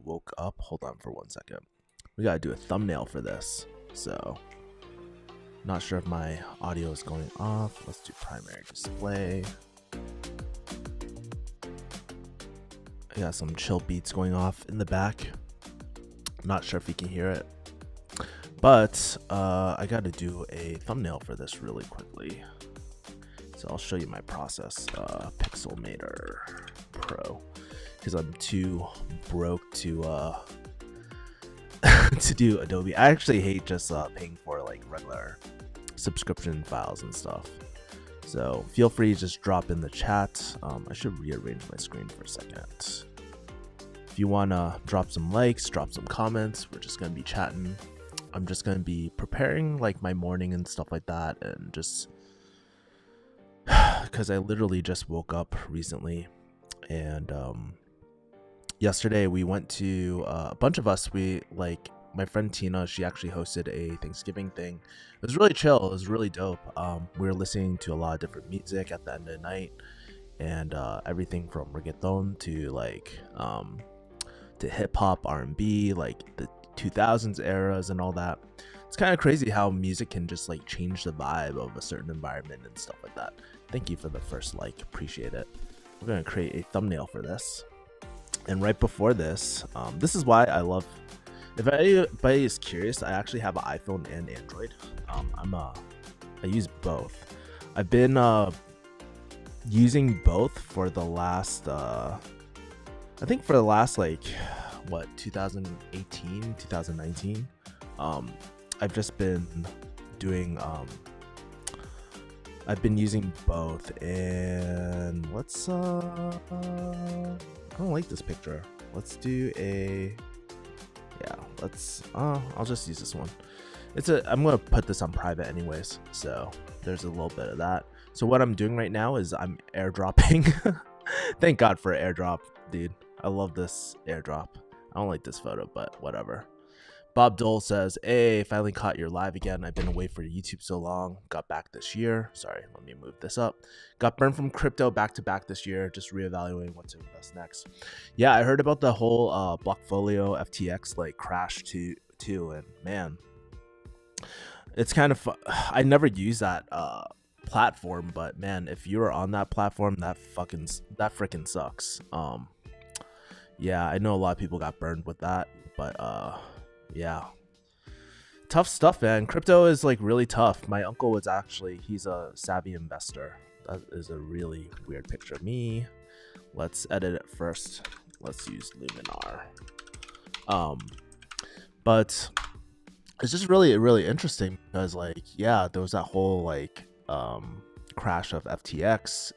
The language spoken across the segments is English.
woke up. Hold on for 1 second. We gotta do a thumbnail for this. So, not sure if my audio is going off. Let's do primary display. I got some chill beats going off in the back. Not sure if you can hear it. But I gotta do a thumbnail for this really quickly. So I'll show you my process. Pixelmator Pro. Because I'm too broke to to do Adobe. I actually hate just paying for like regular subscription files and stuff. So feel free to just drop in the chat. I should rearrange my screen for a second. If you want to drop some likes, drop some comments, we're just going to be chatting. I'm just going to be preparing like my morning and stuff like that. And just because I literally just woke up recently. And yesterday we went to a bunch of us. We like my friend Tina, she actually hosted a Thanksgiving thing. It was really chill. It was really dope. We were listening to a lot of different music at the end of the night, and everything from reggaeton to like to hip hop, R&B, like the 2000s eras and all that. It's kind of crazy how music can just like change the vibe of a certain environment and stuff like that. Thank you for the first like, appreciate it. We're gonna create a thumbnail for this. And right before this, this is why I love. If anybody is curious, I actually have an iPhone and Android. I use both. I've been using both for the last, I think for the last like, what, 2018, 2019. I've just been doing, I've been using both, and let's, I don't like this picture. Let's do a, yeah, let's, I'll just use this one. I'm going to put this on private anyways, so there's a little bit of that. So what I'm doing right now is I'm airdropping. Thank God for airdrop, dude. I love this airdrop. I don't like this photo, but whatever. Bob Dole says, hey, finally caught your live again. I've been away for YouTube so long. Got back this year. Sorry, let me move this up. Got burned from crypto back to back this year. Just reevaluating what to invest next. Yeah, I heard about the whole Blockfolio FTX like crash too, and man, it's kind of fun. I never use that platform, but man, if you're on that platform, that freaking sucks. Yeah, I know a lot of people got burned with that, but yeah, tough stuff, man. Crypto is like really tough. My uncle was actually, he's a savvy investor. That is a really weird picture of me. Let's edit it first. Let's use Luminar. But it's just really interesting because like, yeah, there was that whole like crash of FTX.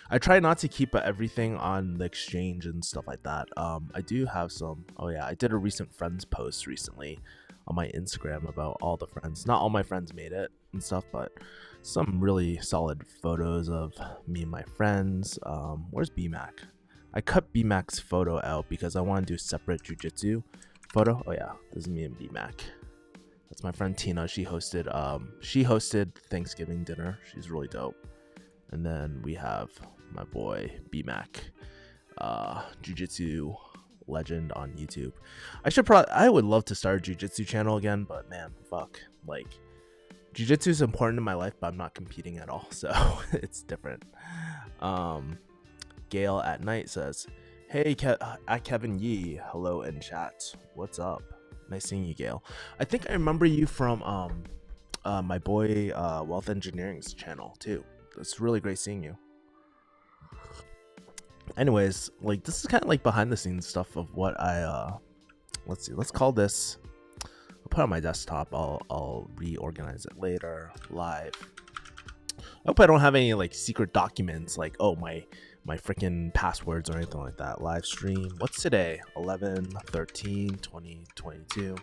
I try not to keep everything on the exchange and stuff like that. I do have some, oh yeah, I did a recent friends post recently on my Instagram about all the friends. Not all my friends made it and stuff, but some really solid photos of me and my friends. Where's BMAC? I cut BMAC's photo out because I want to do separate jujitsu photo. Oh yeah, this is me and BMAC. That's my friend Tina. She hosted Thanksgiving dinner. She's really dope. And then we have my boy BMAC, Jiu-Jitsu legend on YouTube. I would love to start a Jiu-Jitsu channel again, but man, fuck. Like, Jiu-Jitsu is important in my life, but I'm not competing at all, so it's different. Gail at Night says, hey, at Kevin Yee, hello in chat. What's up? Nice seeing you, Gail. I think I remember you from my boy Wealth Engineering's channel too. It's really great seeing you. Anyways, like this is kind of like behind the scenes stuff of what I let's see, let's call this, I'll put it on my desktop. I'll reorganize it later. Live. I hope I don't have any like secret documents like, oh, my freaking passwords or anything like that. Live stream. What's today? 11/13/2022.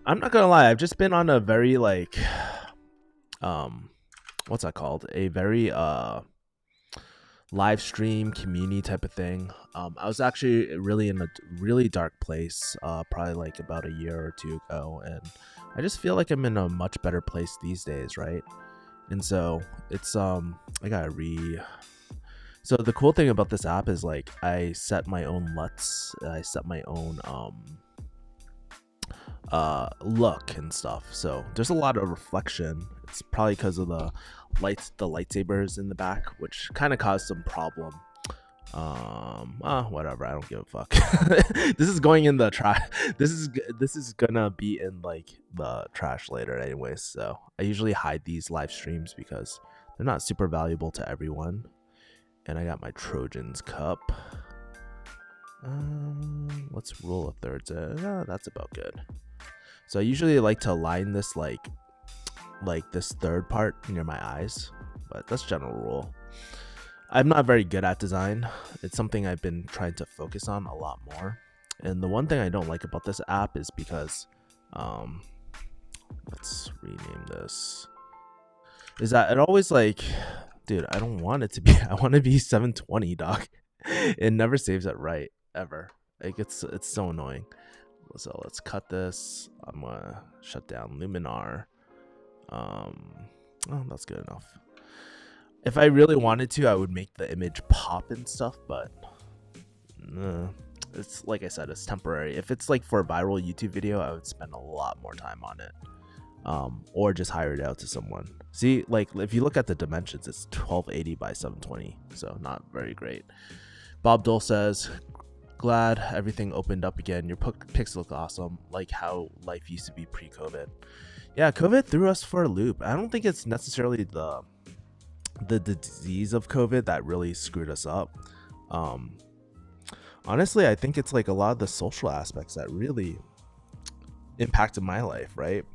I'm not gonna lie, I've just been on a very like what's that called? A very live stream community type of thing. I was actually really in a really dark place probably like about a year or two ago, and I just feel like I'm in a much better place these days, right? And so it's I gotta So the cool thing about this app is like I set my own LUTs, I set my own look and stuff. So there's a lot of reflection. It's probably because of the lightsabers in the back, which kind of caused some problem. Whatever, I don't give a fuck. This is going in the trash. This is gonna be in like the trash later anyways. So I usually hide these live streams because they're not super valuable to everyone. And I got my Trojans cup. Let's roll a third. That's about good. So I usually like to align this like this third part near my eyes, but that's general rule. I'm not very good at design. It's something I've been trying to focus on a lot more. And the one thing I don't like about this app is because, let's rename this, is that it always like, dude, I don't want it to be, I want to be 720, dog. It never saves it right, ever. Like it's so annoying. So let's cut this. I'm gonna shut down Luminar. Oh, that's good enough. If I really wanted to, I would make the image pop and stuff, but it's like I said, it's temporary. If it's like for a viral YouTube video, I would spend a lot more time on it, or just hire it out to someone. See, like if you look at the dimensions, it's 1280 by 720, so not very great. Bob Dole says, glad everything opened up again. Your pics look awesome, like how life used to be pre-COVID. Yeah, COVID threw us for a loop. I don't think it's necessarily the disease of COVID that really screwed us up. Honestly, I think it's like a lot of the social aspects that really impacted my life, right?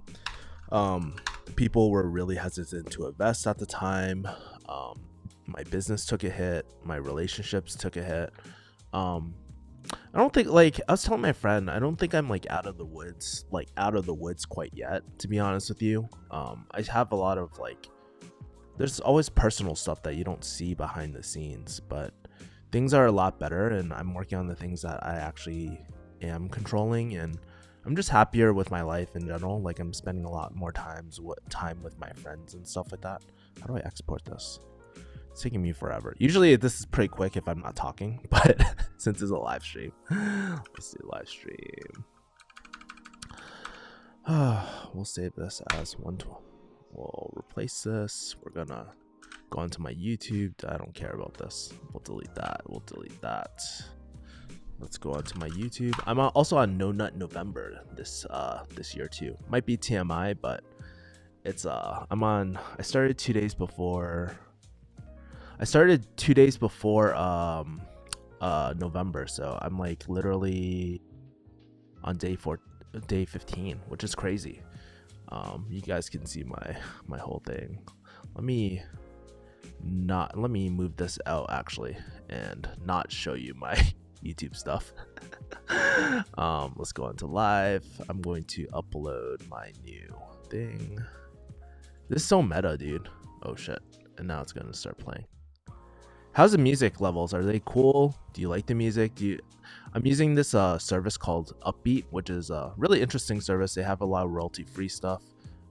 People were really hesitant to invest at the time. My business took a hit. My relationships took a hit. I don't think, like I was telling my friend, I don't think I'm like out of the woods quite yet, to be honest with you. I have a lot of like, there's always personal stuff that you don't see behind the scenes, but things are a lot better, and I'm working on the things that I actually am controlling, and I'm just happier with my life in general. Like I'm spending a lot more time with my friends and stuff like that. How do I export this? It's taking me forever. Usually this is pretty quick if I'm not talking, but since it's a live stream, let's do live stream. We'll save this as 112. We'll replace this. We're gonna go onto my YouTube. I don't care about this. We'll delete that. We'll delete that. Let's go onto my YouTube. I'm also on No Nut November this year too. Might be TMI, but it's I started 2 days before. I started 2 days before November, so I'm like literally on day 15, which is crazy. You guys can see my whole thing. Let me move this out actually and not show you my YouTube stuff. Let's go into live. I'm going to upload my new thing. This is so meta, dude. Oh shit. And now it's gonna start playing. How's the music levels? Are they cool? Do you like the music? I'm using this service called Upbeat, which is a really interesting service. They have a lot of royalty-free stuff.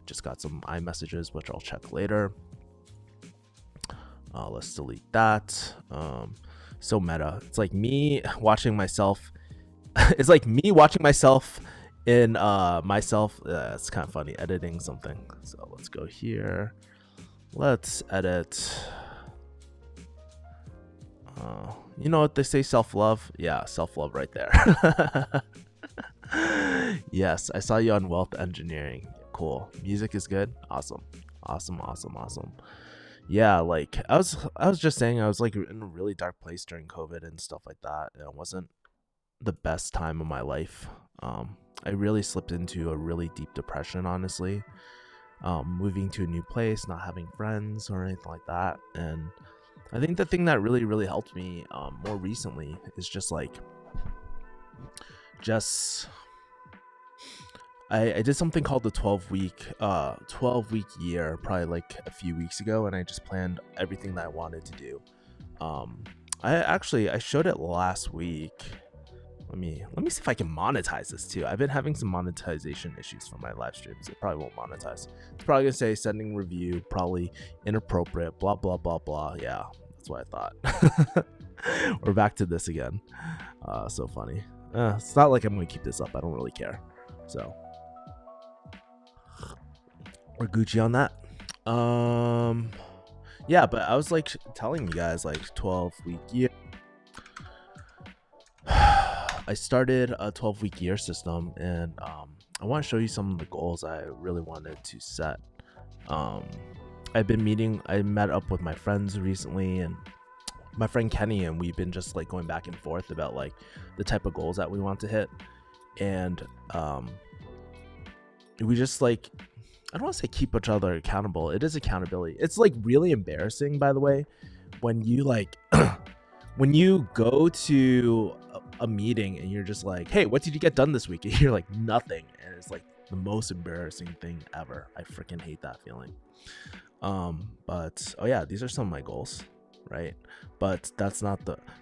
Just got some iMessages, which I'll check later. Let's delete that. So meta. It's like me watching myself. It's like me watching myself in myself. It's kind of funny editing something. So let's go here. Let's edit. You know what they say, self-love? Yeah, self-love right there. Yes, I saw you on Wealth Engineering. Cool. Music is good. Awesome. Yeah, like I was just saying, I was like in a really dark place during COVID and stuff like that. It wasn't the best time of my life. I really slipped into a really deep depression, honestly. Moving to a new place, not having friends or anything like that. And I think the thing that really helped me more recently is just like I did something called the 12-week year probably like a few weeks ago, and I just planned everything that I wanted to do. I showed it last week. Let me see if I can monetize this too. I've been having some monetization issues for my live streams. It probably won't monetize. It's probably gonna say sending review, probably inappropriate, blah blah blah blah. Yeah, That's what I thought. We're back to this again. So funny. It's not like I'm gonna keep this up. I don't really care. So we're Gucci on that. Yeah, but I was like telling you guys, like 12-week year. I started a 12-week year system, and I want to show you some of the goals I really wanted to set. I met up with my friends recently, and my friend Kenny, and we've been just like going back and forth about like the type of goals that we want to hit. And we just like, I don't want to say keep each other accountable. It is accountability. It's like really embarrassing, by the way, when you like when you go to a meeting and you're just like, hey, what did you get done this week? And you're like, nothing. And it's like the most embarrassing thing ever. I freaking hate that feeling. But oh yeah, these are some of my goals, right? But that's not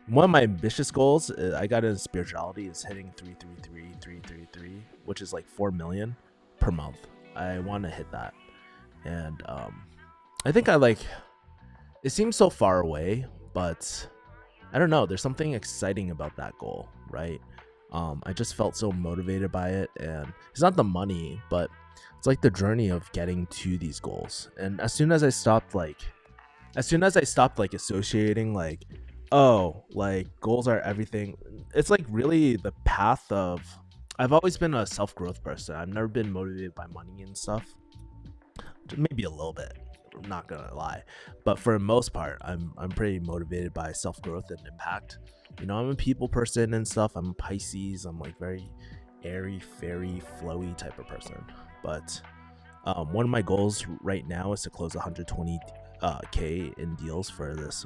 one of my ambitious goals. I got in spirituality is hitting 333, which is like 4 million per month. I want to hit that. And I think it seems so far away, but I don't know, there's something exciting about that goal, right? I just felt so motivated by it, and it's not the money, but it's like the journey of getting to these goals. And as soon as I stopped associating like, oh, like goals are everything, it's like really the path of, I've always been a self-growth person. I've never been motivated by money and stuff. Maybe a little bit, I'm not gonna lie, but for the most part, I'm pretty motivated by self-growth and impact. You know, I'm a people person and stuff. I'm a Pisces. I'm like very airy, fairy, flowy type of person. But one of my goals right now is to close 120k in deals for this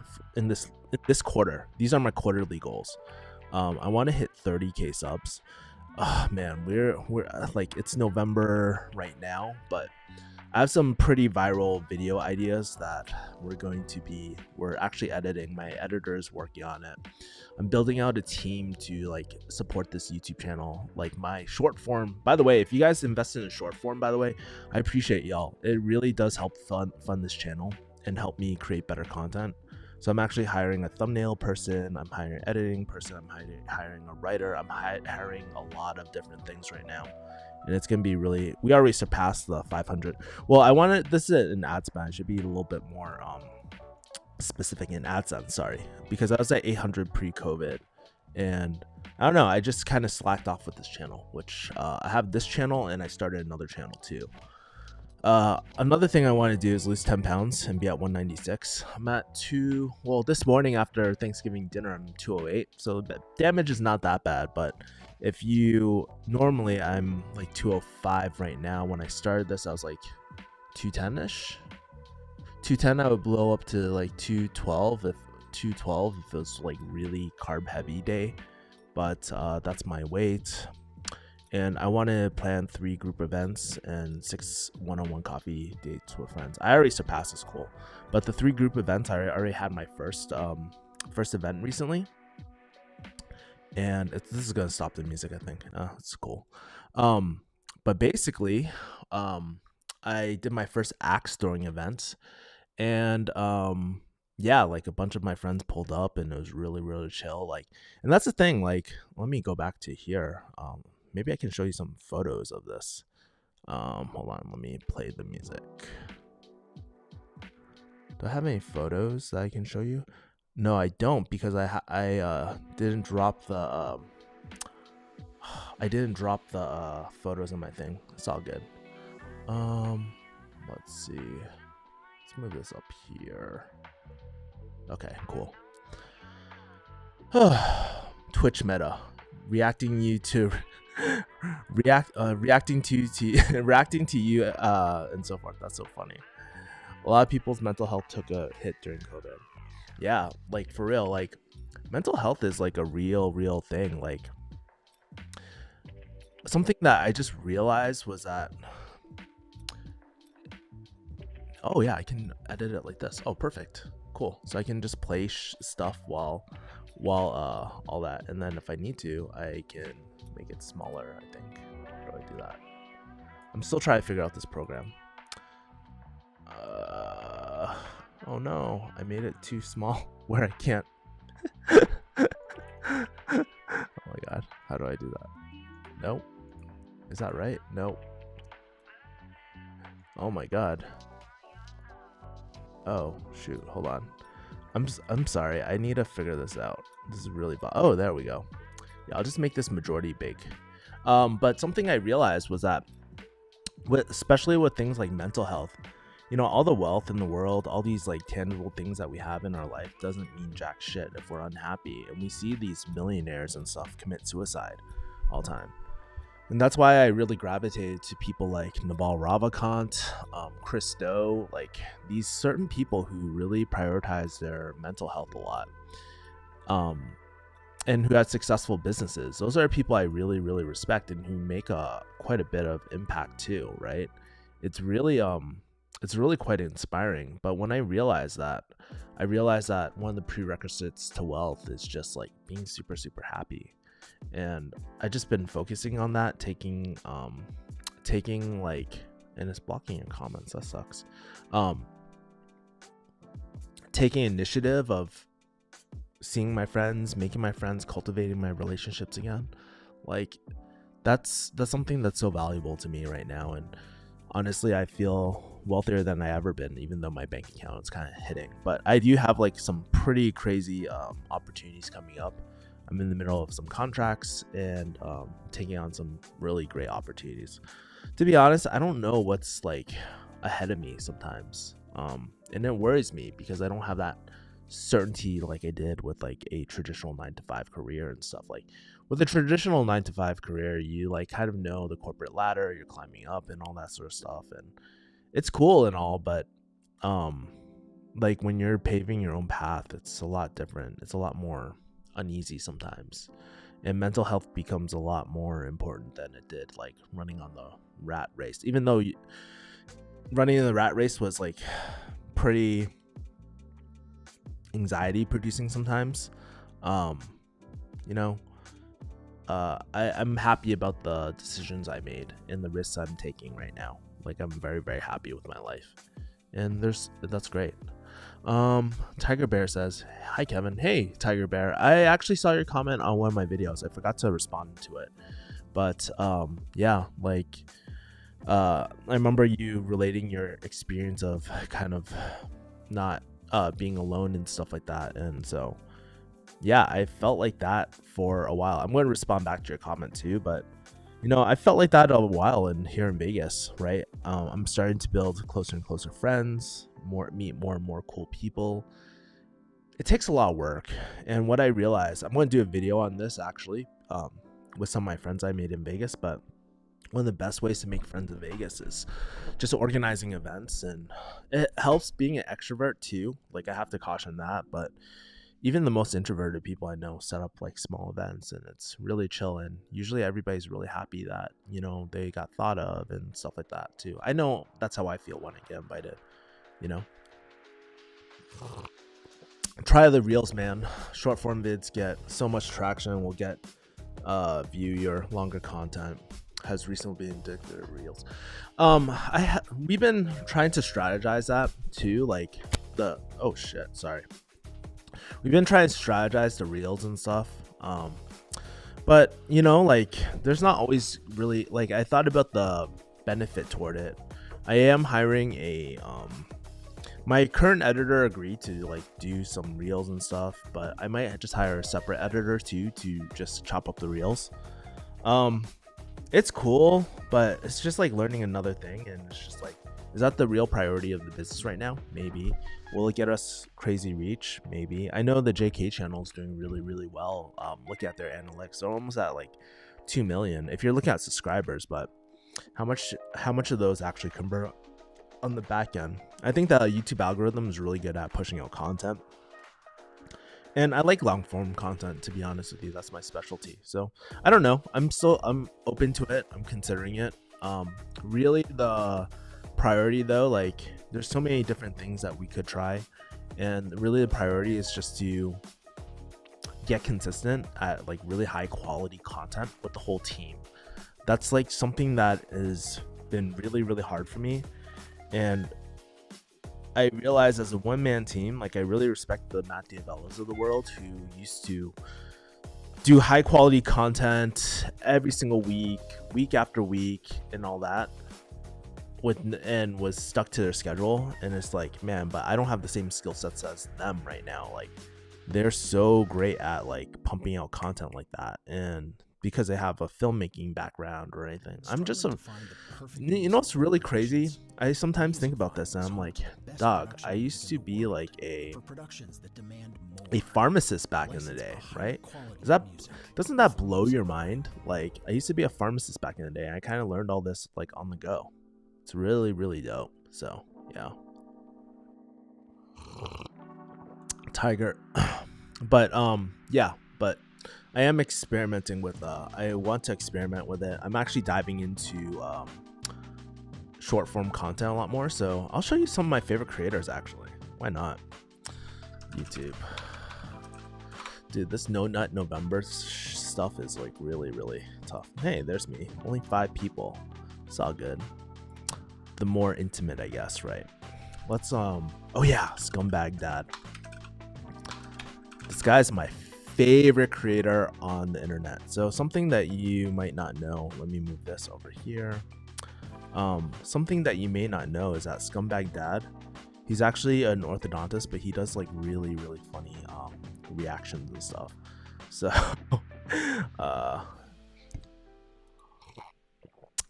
quarter. These are my quarterly goals. I want to hit 30k subs. Man, we're like, it's November right now, but I have some pretty viral video ideas that we're actually editing. My editor is working on it. I'm building out a team to like support this YouTube channel, like my short form. By the way, if you guys invest in a short form, by the way, I appreciate y'all. It really does help fund this channel and help me create better content. So I'm actually hiring a thumbnail person, I'm hiring an editing person, I'm hiring a writer, I'm hiring a lot of different things right now. And it's going to be really, we already surpassed the 500. Well, this is an ad spend. I should be a little bit more specific in AdSense, sorry. Because I was at 800 pre-COVID. And I don't know, I just kind of slacked off with this channel, which I have this channel and I started another channel too. Another thing I want to do is lose 10 pounds and be at 196. I'm at this morning after Thanksgiving dinner, I'm 208. So the damage is not that bad, but if you normally, I'm like 205 right now. When I started this, I was like 210-ish. 210, I would blow up to like 212 if it was like really carb heavy day. But that's my weight. And I want to plan 3 group events and 6 one-on-one coffee dates with friends. I already surpassed this goal, but the 3 group events, I already had my first event recently. And this is gonna stop the music, I think. It's cool. But basically, I did my first axe throwing event, and yeah, like a bunch of my friends pulled up, and it was really, really chill. Like, and that's the thing. Like, let me go back to here. Maybe I can show you some photos of this. Hold on, let me play the music. Do I have any photos that I can show you? No, I don't, because I didn't drop the photos in my thing. It's all good. Let's see. Let's move this up here. Okay, cool. Twitch meta, reacting to you and so forth. That's so funny. A lot of people's mental health took a hit during COVID. Yeah, like for real, like mental health is like a real thing. Like something that I just realized was that, oh yeah, I can edit it like this. Oh, perfect. Cool. So I can just play stuff while all that, and then if I need to, I can make it smaller, I think. How do I do that? I'm still trying to figure out this program. Oh no, I made it too small. where I can't. Oh my god, how do I do that? Nope. Is that right? Nope. Oh my god. Oh shoot, hold on. I'm sorry. I need to figure this out. This is really oh, there we go. Yeah, I'll just make this majority big. But something I realized was that especially with things like mental health, you know, all the wealth in the world, all these like tangible things that we have in our life doesn't mean jack shit if we're unhappy. And we see these millionaires and stuff commit suicide all the time. And that's why I really gravitated to people like Naval Ravikant, Chris Do, like these certain people who really prioritize their mental health a lot, and who had successful businesses. Those are people I really, really respect and who make quite a bit of impact too, right? It's really quite inspiring. But when I realized that one of the prerequisites to wealth is just like being super, super happy. And I just been focusing on that, taking like, and it's blocking your comments, that sucks. Taking initiative of seeing my friends, making my friends, cultivating my relationships again. Like that's something that's so valuable to me right now. And honestly, I feel wealthier than I ever been, even though my bank account is kind of hitting. But I do have like some pretty crazy opportunities coming up. I'm in the middle of some contracts and taking on some really great opportunities. To be honest, I don't know what's like ahead of me sometimes. And it worries me because I don't have that certainty like I did with like a traditional 9-to-5 career and stuff. Like with a traditional 9-to-5 career, you like kind of know the corporate ladder, you're climbing up and all that sort of stuff. And it's cool and all, but like when you're paving your own path, it's a lot different. It's a lot more uneasy sometimes, and mental health becomes a lot more important than it did like running on the rat race, even though running in the rat race was like pretty anxiety producing sometimes. You know, I'm happy about the decisions I made and the risks I'm taking right now. Like I'm very, very happy with my life, and that's great. Tiger Bear says, hi Kevin. Hey Tiger Bear, I actually saw your comment on one of my videos. I forgot to respond to it, but yeah, like I remember you relating your experience of kind of not being alone and stuff like that. And so yeah, I felt like that for a while. I'm going to respond back to your comment too, but you know, I felt like that a while here in Vegas, right? I'm starting to build closer and closer friends, meet more and more cool people. It takes a lot of work. And what I realized, I'm going to do a video on this actually, with some of my friends I made in Vegas, but one of the best ways to make friends in Vegas is just organizing events, and it helps being an extrovert too. Like I have to caution that, but even the most introverted people I know set up like small events, and it's really chill, and usually everybody's really happy that, you know, they got thought of and stuff like that too. I know that's how I feel when I get invited, you know. Try the reels, man. Short form vids get so much traction. We'll get view your longer content. Has recently been addicted to reels. We've been trying to strategize that too, like oh shit, sorry. We've been trying to strategize the reels and stuff. But you know, like there's not always really, like I thought about the benefit toward it. I am hiring my current editor agreed to like do some reels and stuff, but I might just hire a separate editor too to just chop up the reels. It's cool, but it's just like learning another thing, and it's just like, is that the real priority of the business right now? Maybe. Will it get us crazy reach? Maybe. I know the JK channel is doing really, really well. Looking at their analytics, they're almost at like 2 million if you're looking at subscribers, but how much of those actually convert on the back end? I think the YouTube algorithm is really good at pushing out content, and I like long form content, to be honest with you. That's my specialty. So I don't know, I'm open to it. I'm considering it. Really the priority though, like there's so many different things that we could try, and really the priority is just to get consistent at like really high quality content with the whole team. That's like something that has been really, really hard for me, and I realized as a one-man team, like I really respect the Matt Diabellos of the world who used to do high quality content every single week after week and all that, and was stuck to their schedule. And it's like, man, but I don't have the same skill sets as them right now. Like they're so great at like pumping out content like that, and because they have a filmmaking background or anything. I'm just it's really crazy. I sometimes think about this and I'm like, dog, I used to be like a pharmacist back in the day, right? Doesn't that blow your mind? Like I used to be a pharmacist back in the day, and I kind of learned all this like on the go. It's really, really dope. So yeah, Tiger. But yeah, but I am experimenting with I want to experiment with it. I'm actually diving into short form content a lot more, so I'll show you some of my favorite creators actually. Why not? YouTube. Dude, this No Nut November stuff is like really, really tough. Hey, there's me. Only 5 people. It's all good. The more intimate, I guess, right? Let's oh yeah, Scumbag Dad. This guy's my favorite creator on the internet. So something that you might not know, let me move this over here. Something that you may not know is that Scumbag Dad, he's actually an orthodontist, but he does like really, really funny reactions and stuff. So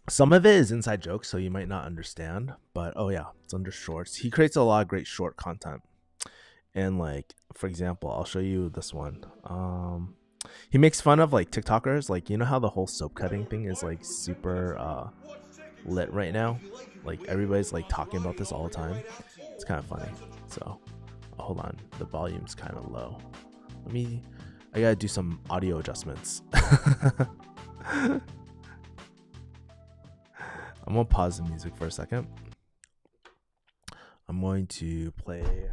some of it is inside jokes, so you might not understand, but oh yeah, it's under shorts. He creates a lot of great short content. And like, for example, I'll show you this one. He makes fun of like TikTokers. Like, you know how the whole soap cutting thing is like super lit right now? Like everybody's like talking about this all the time. It's kind of funny. So hold on, the volume's kind of low. I gotta do some audio adjustments. I'm gonna pause the music for a second. I'm going to play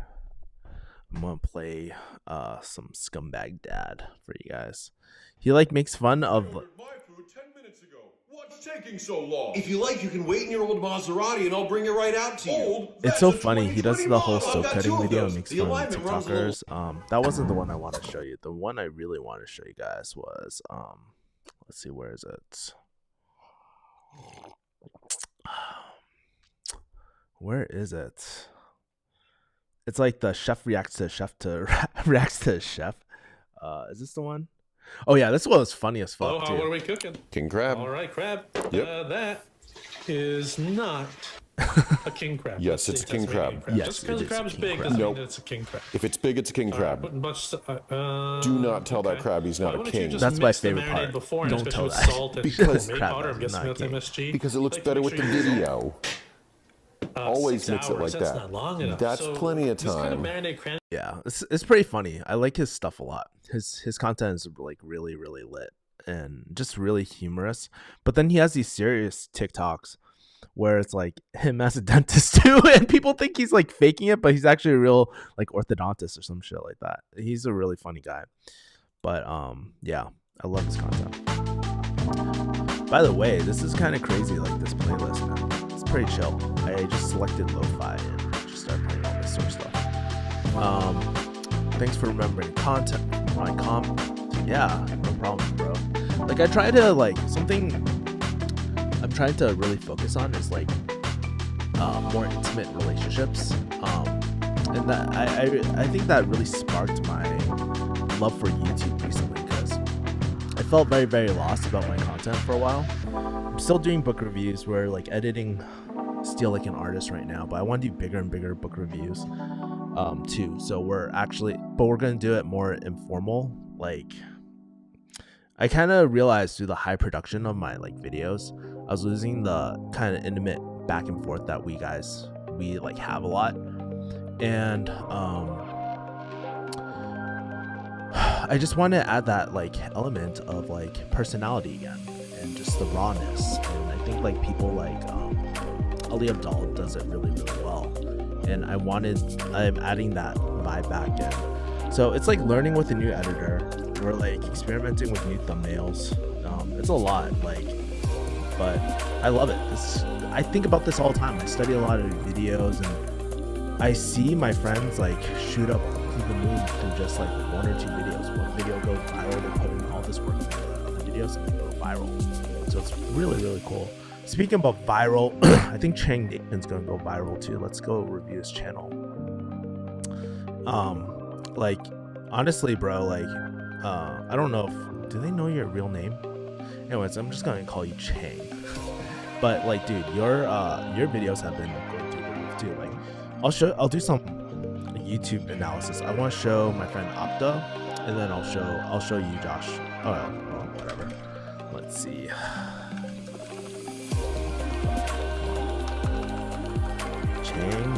some Scumbag Dad for you guys. He like makes fun of my food 10 minutes ago. What's taking so long? If you like, you can wait in your old Maserati and I'll bring it right out to you. It's so funny. He does the whole soap cutting video and makes fun of TikTokers. That wasn't the one I want to show you. The one I really want to show you guys was let's see, where is it? Where is it? It's like the chef reacts to chef to reacts to chef. Is this the one? Oh yeah, this one was funny as fuck. What are we cooking? King crab. All right, crab. Yep. That is not a king crab. Yes, it's a king crab. Yes, just because the crab's big crab. doesn't Nope. mean that it's a king crab. If it's big, it's a king crab. Do not tell that crab he's not a king. That's my favorite part. Don't tell that. Because crab is not king. Because it looks better with the video. Always mix it like That's that. not long enough. That's So plenty of just kind of time. marinate cran- Yeah, it's pretty funny. I like his stuff a lot. His content is like really, really lit and just really humorous. But then he has these serious TikToks where it's like him as a dentist too, and people think he's like faking it, but he's actually a real like orthodontist or some shit like that. He's a really funny guy. But yeah, I love his content. By the way, this is kind of crazy, like this playlist, man. It's pretty chill. I just selected lo-fi and just started playing all this sort of stuff. Thanks for remembering content. My comment. Yeah, no problem, bro. Like I try to like something I'm trying to really focus on is like more intimate relationships. And that I think that really sparked my love for YouTube recently, because I felt very, very lost about my content for a while. I'm still doing book reviews. We're like editing still like an artist right now, but I want to do bigger and bigger book reviews too. So we're gonna do it more informal. Like I kind of realized through the high production of my like videos, I was losing the kind of intimate back and forth that we like have a lot. And I just want to add that like element of like personality again and just the rawness. And I think like people like Ali Abdal does it really, really well. And I'm adding that vibe back in. So it's like learning with a new editor. We're like experimenting with new thumbnails. It's a lot, like, but I love it. I think about this all the time. I study a lot of videos, and I see my friends like shoot up to the moon through just like 1 or 2 videos. One video goes viral, they put in all this work into the other videos and they go viral. So it's really, really cool. Speaking about viral, I think Chang Nathan's gonna go viral too. Let's go review his channel. Like honestly, bro, like I don't know if do they know your real name? Anyways, I'm just gonna call you Chang. But like, dude, your videos have been going through the roof too. Like, I'll do some YouTube analysis. I want to show my friend Opta, and then I'll show you Josh. Oh, whatever. Let's see. Chang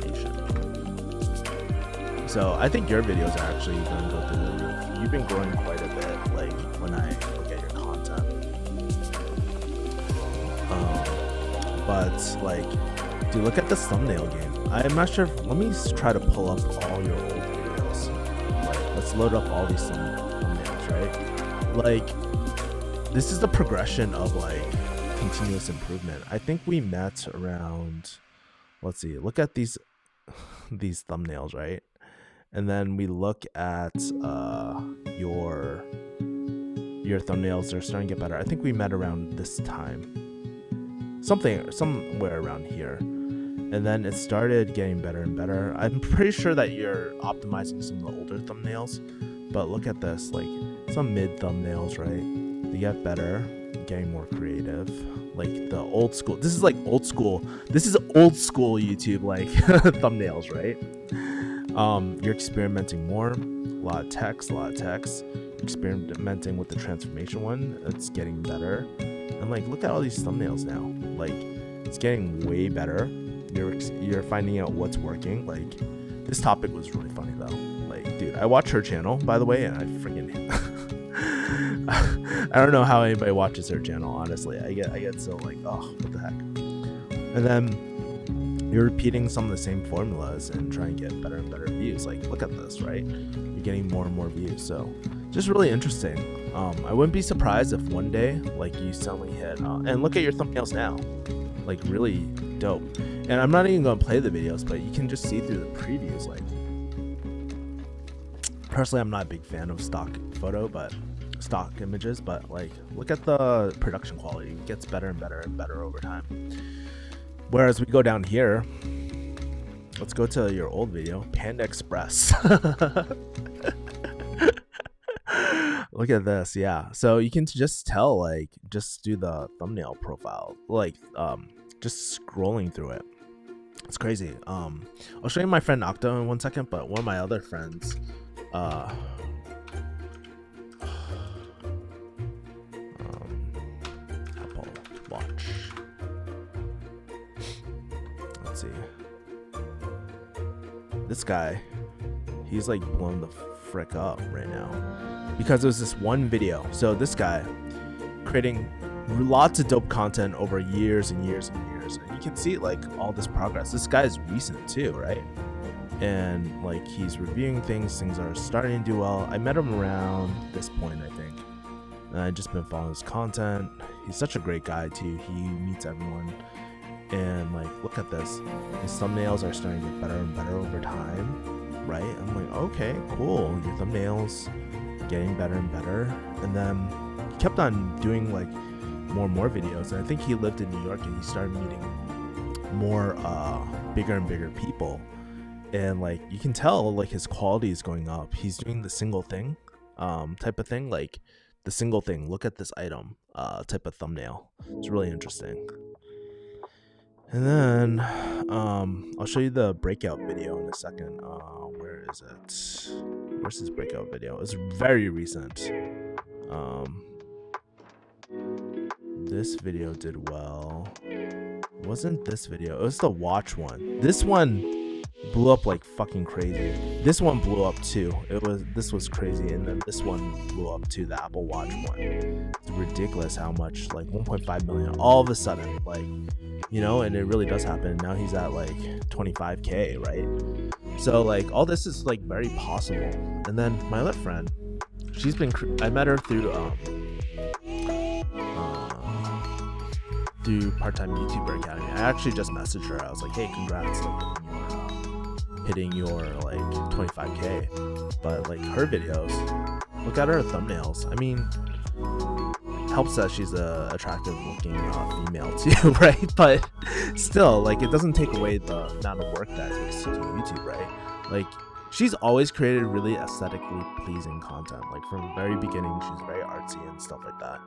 Nation. So I think your videos are actually gonna go through the roof. You've been growing quite a bit. Like when I look at your content. But like, dude, look at this thumbnail game. I'm not sure. Let me try to pull up all your old videos. Like, let's load up all these thumbnails, right? Like, this is the progression of like continuous improvement. I think we met around. Let's see. Look at these thumbnails, right? And then we look at your thumbnails. They're starting to get better. I think we met around this time. Somewhere around here, and then it started getting better and better. I'm pretty sure that you're optimizing some of the older thumbnails, but look at this, like some mid thumbnails, right? They get better, getting more creative. Like the old school, this is old school YouTube like thumbnails, right? You're experimenting more, a lot of text, experimenting with the transformation one. It's getting better. And like, look at all these thumbnails now. Like, it's getting way better. You're finding out what's working. Like, this topic was really funny though. Like, dude, I watch her channel, by the way, and I freaking I don't know how anybody watches her channel. Honestly, I get so like, oh, what the heck. And then you're repeating some of the same formulas and trying to get better and better views. Like, look at this, right? You're getting more and more views. So, just really interesting. I wouldn't be surprised if one day, like, you suddenly hit, and look at your thumbnails now, like, really dope. And I'm not even gonna play the videos, but you can just see through the previews. Like, personally, I'm not a big fan of stock images, but like, look at the production quality. It gets better and better and better over time. Whereas we go down here, let's go to your old video, Panda Express. Look at this, yeah. So you can just tell, like, just do the thumbnail profile, like, just scrolling through it. It's crazy. I'll show you my friend Octo in 1 second, but one of my other friends, Apple Watch. Let's see. This guy, he's like blown the frick up right now because it was this one video. So this guy creating lots of dope content over years and years and years, and you can see like all this progress. This guy's recent too, right? And like, he's reviewing things are starting to do well. I met him around this point, I think, and I've just been following his content. He's such a great guy too. He meets everyone, and like, look at this. His thumbnails are starting to get better and better over time, right? I'm like, okay, cool. Your thumbnails getting better and better. And then he kept on doing like more and more videos, and I think he lived in New York and he started meeting more bigger and bigger people, and like, you can tell like his quality is going up. He's doing the single thing type of thing, like the single thing, look at this item type of thumbnail. It's really interesting. And then I'll show you the breakout video in a second. Where is it? Where's this breakout video? It's very recent. This video did well. Wasn't this video? It was the watch one. This one blew up like fucking crazy. This one blew up too. This was crazy, and then this one blew up too, the Apple Watch one. It's ridiculous how much, like 1.5 million all of a sudden, like, you know, and it really does happen. Now he's at like 25K, right? So like, all this is like very possible. And then my other friend, I met her through through Part-Time YouTuber Academy. I actually just messaged her. I was like, hey, congrats, like, hitting your like 25k. But like her videos, look at her thumbnails. I mean, helps that she's a attractive looking female too, right? But still, like, it doesn't take away the amount of work that it takes to do YouTube, right? Like, she's always created really aesthetically pleasing content. Like, from the very beginning, she's very artsy and stuff like that.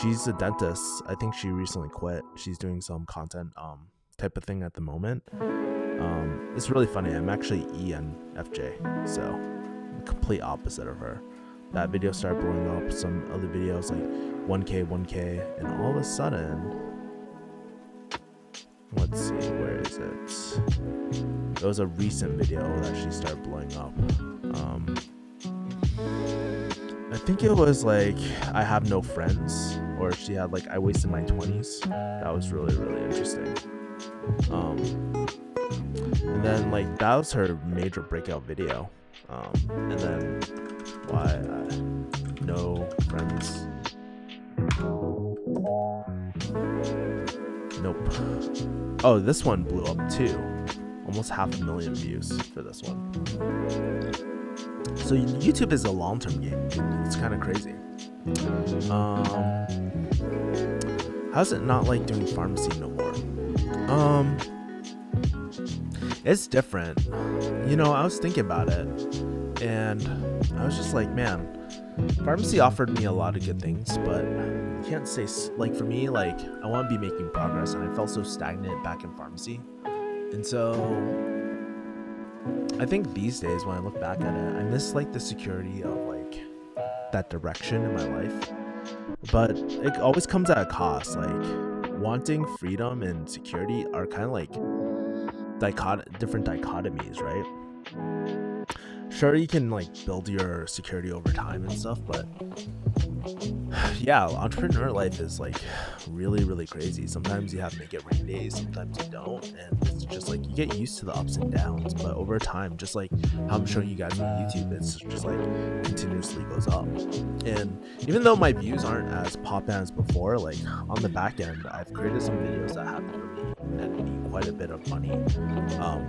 She's a dentist. I think she recently quit. She's doing some content type of thing at the moment. It's really funny. I'm actually ENFJ, so the complete opposite of her. That video started blowing up. Some other videos like 1k, and all of a sudden, let's see, where is it? It was a recent video that she started blowing up. I think it was like I have no friends, or she had like I wasted my 20s. That was really, really interesting. And then like that was her major breakout video. And then why no friends? Nope. Oh, this one blew up too. Almost 500,000 views for this one. So YouTube is a long-term game. It's kind of crazy. How's it not like doing pharmacy no more? It's different. You know, I was thinking about it, and I was just like, man, pharmacy offered me a lot of good things, but I can't say, like, for me, like, I want to be making progress, and I felt so stagnant back in pharmacy. And so I think these days when I look back at it, I miss like the security of like that direction in my life, but it always comes at a cost. Like, wanting freedom and security are kind of like different dichotomies, right? Sure, you can like build your security over time and stuff, but yeah, entrepreneur life is like really, really crazy. Sometimes you have to make it rain days, sometimes you don't, and it's just like you get used to the ups and downs. But over time, just like how I'm showing you guys on YouTube, it's just like continuously goes up. And even though my views aren't as poppin' as before, like on the back end, I've created some videos that have really netted me quite a bit of money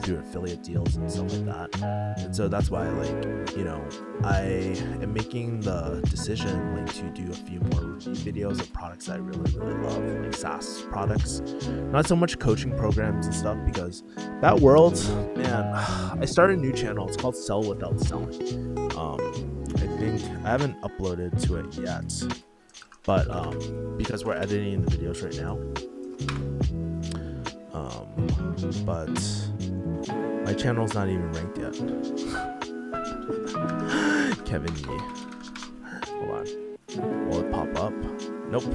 through affiliate deals and stuff like that. And so that's why, like, you know, I am making the decision like to do a few more review videos of products that I really, really love, like SaaS products, not so much coaching programs and stuff, because that world, man. I started a new channel. It's called Sell Without Selling. I think I haven't uploaded to it yet, but because we're editing the videos right now. But my channel's not even ranked yet. Kevin Yee. Hold on. Will it pop up? Nope.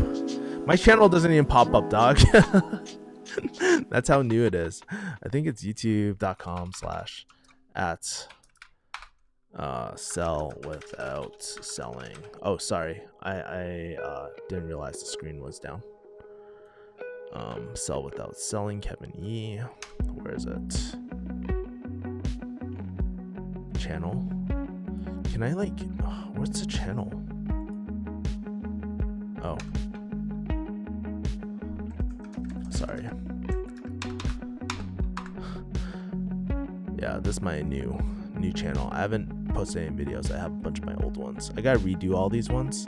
My channel doesn't even pop up, dog. That's how new it is. I think it's youtube.com/@ sell without selling. Oh, sorry. I didn't realize the screen was down. Sell without selling, Kevin Yee. Where is it? Channel. Can I like, what's the channel? Oh, sorry. Yeah, this is my new channel. I haven't posted any videos. I have a bunch of my old ones. I gotta redo all these ones,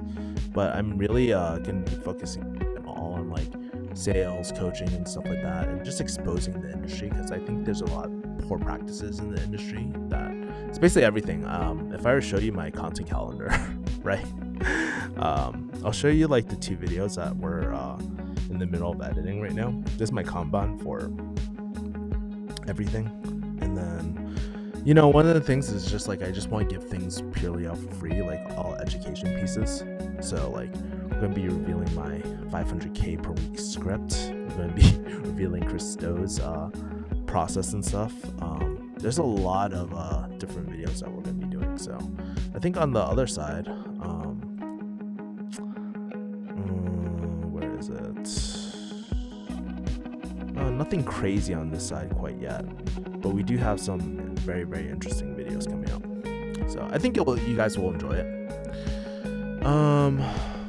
but I'm really gonna be focusing all on like sales, coaching, and stuff like that, and just exposing the industry, because I think there's a lot of poor practices in the industry. That it's basically everything. If I were to show you my content calendar, right? I'll show you like the 2 videos that we're in the middle of editing right now. This is my Kanban for everything. And then, you know, one of the things is just like I just want to give things purely out for free, like all education pieces. So like we're going to be revealing my 500k per week script. We're going to be revealing Chris Stowe's process and stuff. There's a lot of different videos that we're going to be doing. So I think on the other side, where is it? Nothing crazy on this side quite yet, but we do have some very, very interesting videos coming up. So I think you guys will enjoy it.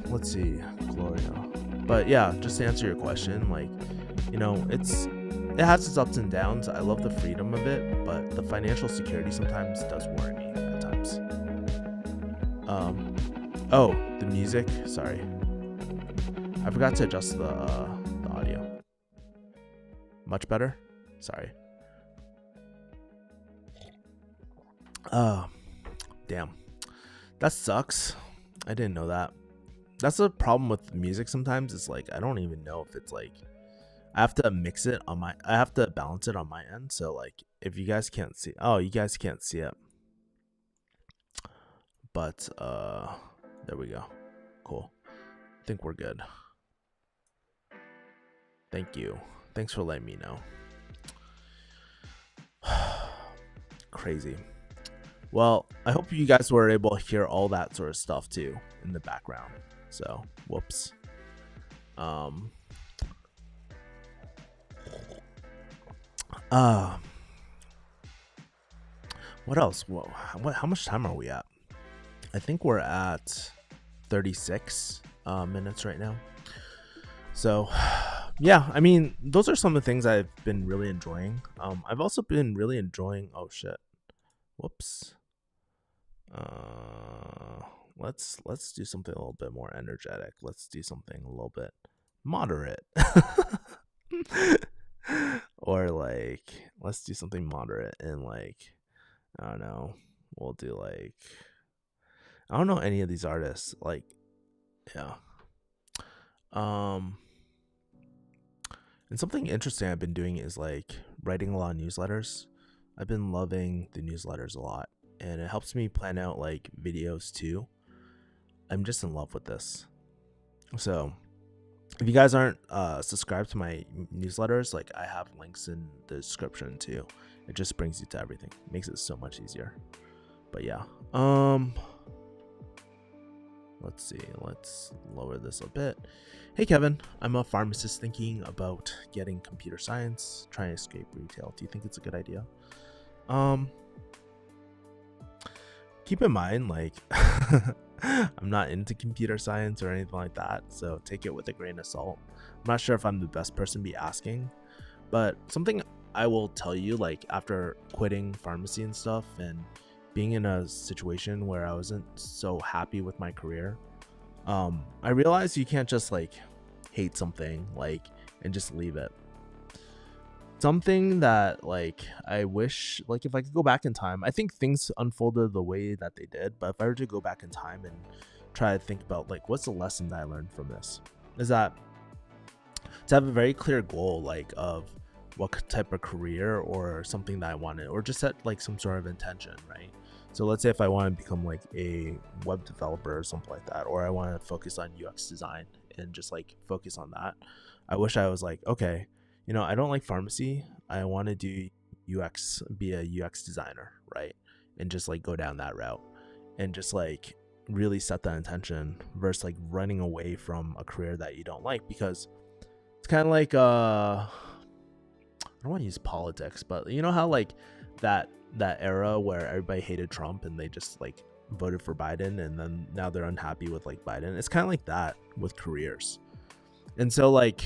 Let's see, Gloria. But yeah, just to answer your question, like, you know, it has its ups and downs. I love the freedom of it, but the financial security sometimes does worry me at times. Oh, the music. Sorry, I forgot to adjust the audio. Much better. Sorry. Damn, that sucks. I didn't know that. That's the problem with music sometimes. It's like I don't even know if it's like I have to mix it on my I have to balance it on my end. So like if you guys can't see, oh, you guys can't see it. But there we go. Cool. I think we're good. Thank you. Thanks for letting me know. Crazy. Well, I hope you guys were able to hear all that sort of stuff too in the background. So, whoops. What else? Whoa, how much time are we at? I think we're at 36 minutes right now. So, yeah, I mean, those are some of the things I've been really enjoying. I've also been really enjoying. Oh shit! Whoops. Let's do something a little bit more energetic. Let's do something a little bit moderate. Or like, let's do something moderate and like, I don't know. We'll do like, I don't know any of these artists. Like, yeah. And something interesting I've been doing is like writing a lot of newsletters. I've been loving the newsletters a lot, and it helps me plan out like videos too. I'm just in love with this. So if you guys aren't subscribed to my newsletters, like I have links in the description too. It just brings you to everything. It makes it so much easier. But yeah. Let's see. Let's lower this a bit. Hey Kevin, I'm a pharmacist thinking about getting computer science, trying to escape retail. Do you think it's a good idea? Keep in mind, like, I'm not into computer science or anything like that, so take it with a grain of salt. I'm not sure if I'm the best person to be asking, but something I will tell you, like, after quitting pharmacy and stuff and being in a situation where I wasn't so happy with my career, I realized you can't just like hate something like and just leave it. Something that like I wish, like, if I could go back in time, I think things unfolded the way that they did, but if I were to go back in time and try to think about like what's the lesson that I learned from this, is that to have a very clear goal, like of what type of career or something that I wanted, or just set like some sort of intention, right? So let's say if I want to become like a web developer or something like that, or I want to focus on UX design and just like focus on that. I wish I was like, okay, you know, I don't like pharmacy. I want to do UX, be a UX designer, right? And just like go down that route and just like really set that intention versus like running away from a career that you don't like, because it's kind of like I don't want to use politics, but you know how like that era where everybody hated Trump and they just like voted for Biden, and then now they're unhappy with like Biden. It's kind of like that with careers. And so like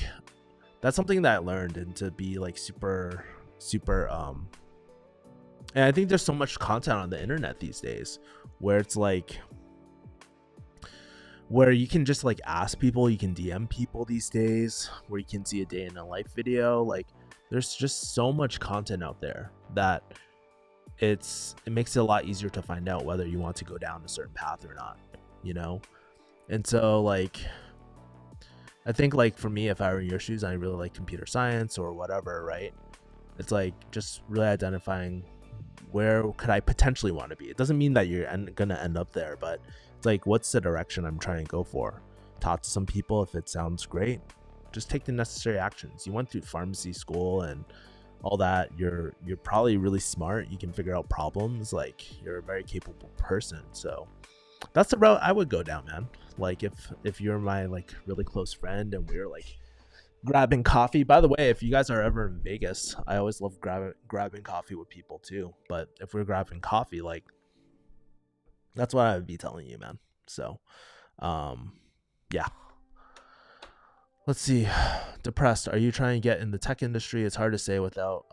that's something that I learned, and to be like super and I think there's so much content on the internet these days where it's like where you can just like ask people, you can DM people these days, where you can see a day in a life video. Like there's just so much content out there that it makes it a lot easier to find out whether you want to go down a certain path or not, you know? And so like I think like for me, if I were in your shoes, I really like computer science or whatever, right? It's like just really identifying where could I potentially want to be. It doesn't mean that you're gonna end up there, but it's like, what's the direction I'm trying to go for? Talk to some people. If it sounds great, just take the necessary actions. You went through pharmacy school and all that. You're probably really smart. You can figure out problems. Like you're a very capable person. So that's the route I would go down, man. Like if you're my like really close friend and we're like grabbing coffee. By the way, if you guys are ever in Vegas, I always love grabbing coffee with people too. But if we're grabbing coffee, like that's what I would be telling you, man. So yeah. Let's see. Depressed. Are you trying to get in the tech industry? It's hard to say without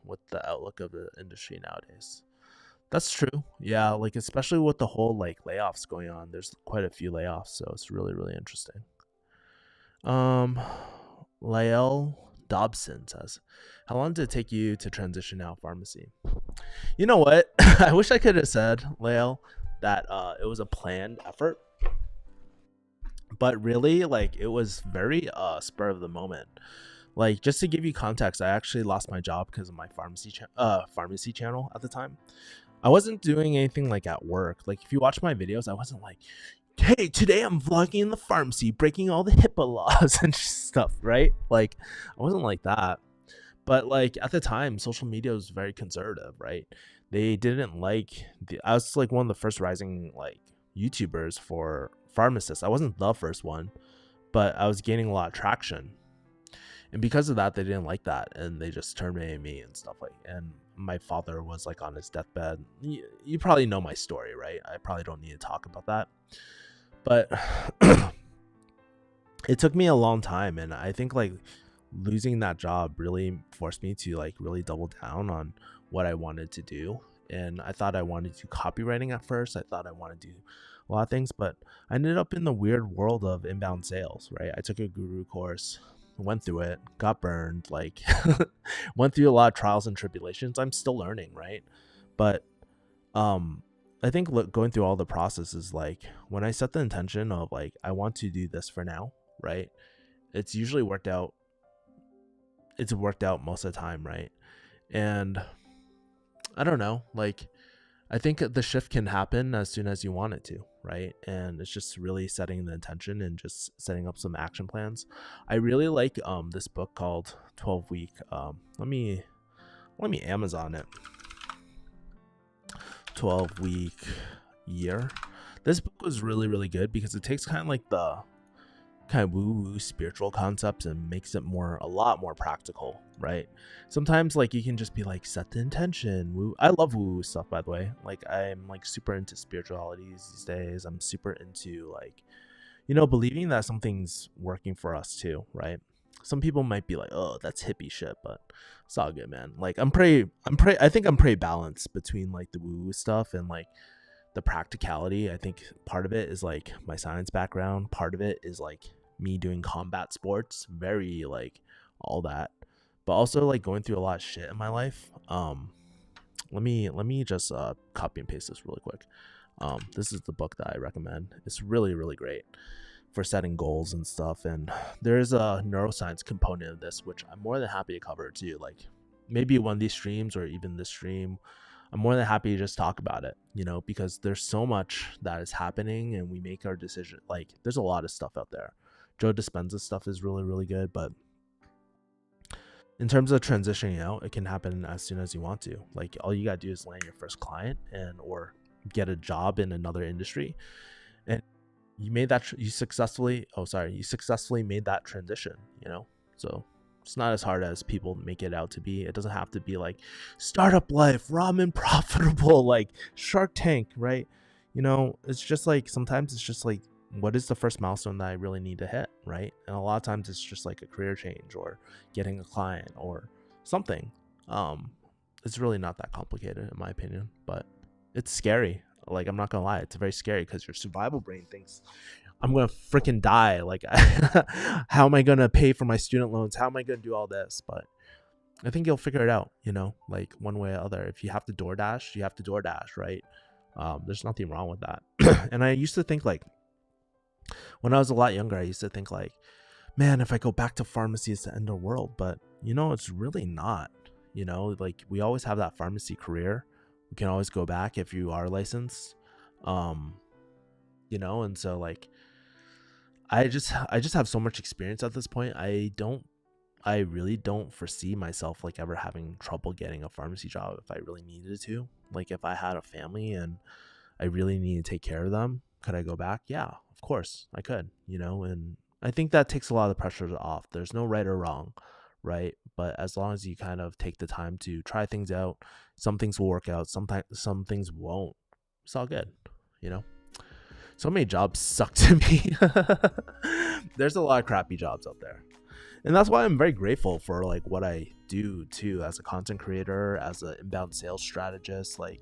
with the outlook of the industry nowadays. That's true. Yeah, like especially with the whole like layoffs going on. There's quite a few layoffs, so it's really really interesting. Um Lael Dobson says, "How long did it take you to transition out of pharmacy?" You know what? I wish I could have said, Lael, that it was a planned effort, but really like it was very spur of the moment. Like just to give you context, I actually lost my job because of my pharmacy channel at the time. I wasn't doing anything like at work. Like if you watch my videos, I wasn't like, "Hey, today I'm vlogging in the pharmacy, breaking all the HIPAA laws and stuff," right? Like I wasn't like that. But like at the time, social media was very conservative, right? They didn't like I was like one of the first rising like YouTubers for pharmacists. I wasn't the first one, but I was gaining a lot of traction. And because of that, they didn't like that, and they just terminated me and stuff like. And my father was like on his deathbed. You probably know my story, right? I probably don't need to talk about that, but it took me a long time, and I think like losing that job really forced me to like really double down on what I wanted to do. And I thought I wanted to do copywriting at first. I thought I wanted to do a lot of things, but I ended up in the weird world of inbound sales, right? I took a guru course, went through it, got burned, like went through a lot of trials and tribulations. I'm still learning, right? But I think going through all the processes, like when I set the intention of like I want to do this for now, right? It's usually worked out. It's worked out most of the time, right? And I don't know, like I think the shift can happen as soon as you want it to, right? And it's just really setting the intention and just setting up some action plans. I really like this book called 12 Week. Let me Amazon it. 12 Week Year. This book was really really good because it takes kind of like the kind of woo-woo spiritual concepts and makes it a lot more practical, right? Sometimes like you can just be like set the intention. Woo. I love woo-woo stuff, by the way. Like I'm like super into spirituality these days. I'm super into like, believing that something's working for us too, right? Some people might be like, "Oh, that's hippie shit," but it's all good, man. Like I think I'm pretty balanced between like the woo-woo stuff and like the practicality. I think part of it is like my science background. Part of it is like me doing combat sports, very like all that, but also like going through a lot of shit in my life. Let me just copy and paste this really quick. This is the book that I recommend. It's really really great for setting goals and stuff, and there's a neuroscience component of this which I'm more than happy to cover too, like maybe one of these streams or even this stream. I'm more than happy to just talk about it, because there's so much that is happening and we make our decision. Like there's a lot of stuff out there. Joe Dispenza's stuff is really, really good, but in terms of transitioning out, it can happen as soon as you want to. Like all you gotta do is land your first client or get a job in another industry, and you successfully made that transition. So it's not as hard as people make it out to be. It doesn't have to be like startup life, ramen profitable, like Shark Tank, right? It's just like sometimes it's just like what is the first milestone that I really need to hit, right? And a lot of times it's just like a career change or getting a client or something. It's really not that complicated in my opinion, but it's scary. Like I'm not gonna lie, it's very scary because your survival brain thinks I'm gonna freaking die. Like, how am I gonna pay for my student loans? How am I gonna do all this? But I think you'll figure it out. Like one way or other. If you have to DoorDash, you have to DoorDash, right? There's nothing wrong with that. And I used to think like, when I was a lot younger, I used to think like, man, if I go back to pharmacy, it's the end of the world. But it's really not. Like we always have that pharmacy career. We can always go back if you are licensed. And so like I just have so much experience at this point. I really don't foresee myself like ever having trouble getting a pharmacy job if I really needed to. Like if I had a family and I really need to take care of them, could I go back? Yeah, of course I could, and I think that takes a lot of the pressure off. There's no right or wrong, right? But as long as you kind of take the time to try things out, some things will work out, sometimes some things won't. It's all good, you know? So many jobs suck to me. There's a lot of crappy jobs out there. And that's why I'm very grateful for like what I do too, as a content creator, as an inbound sales strategist. Like,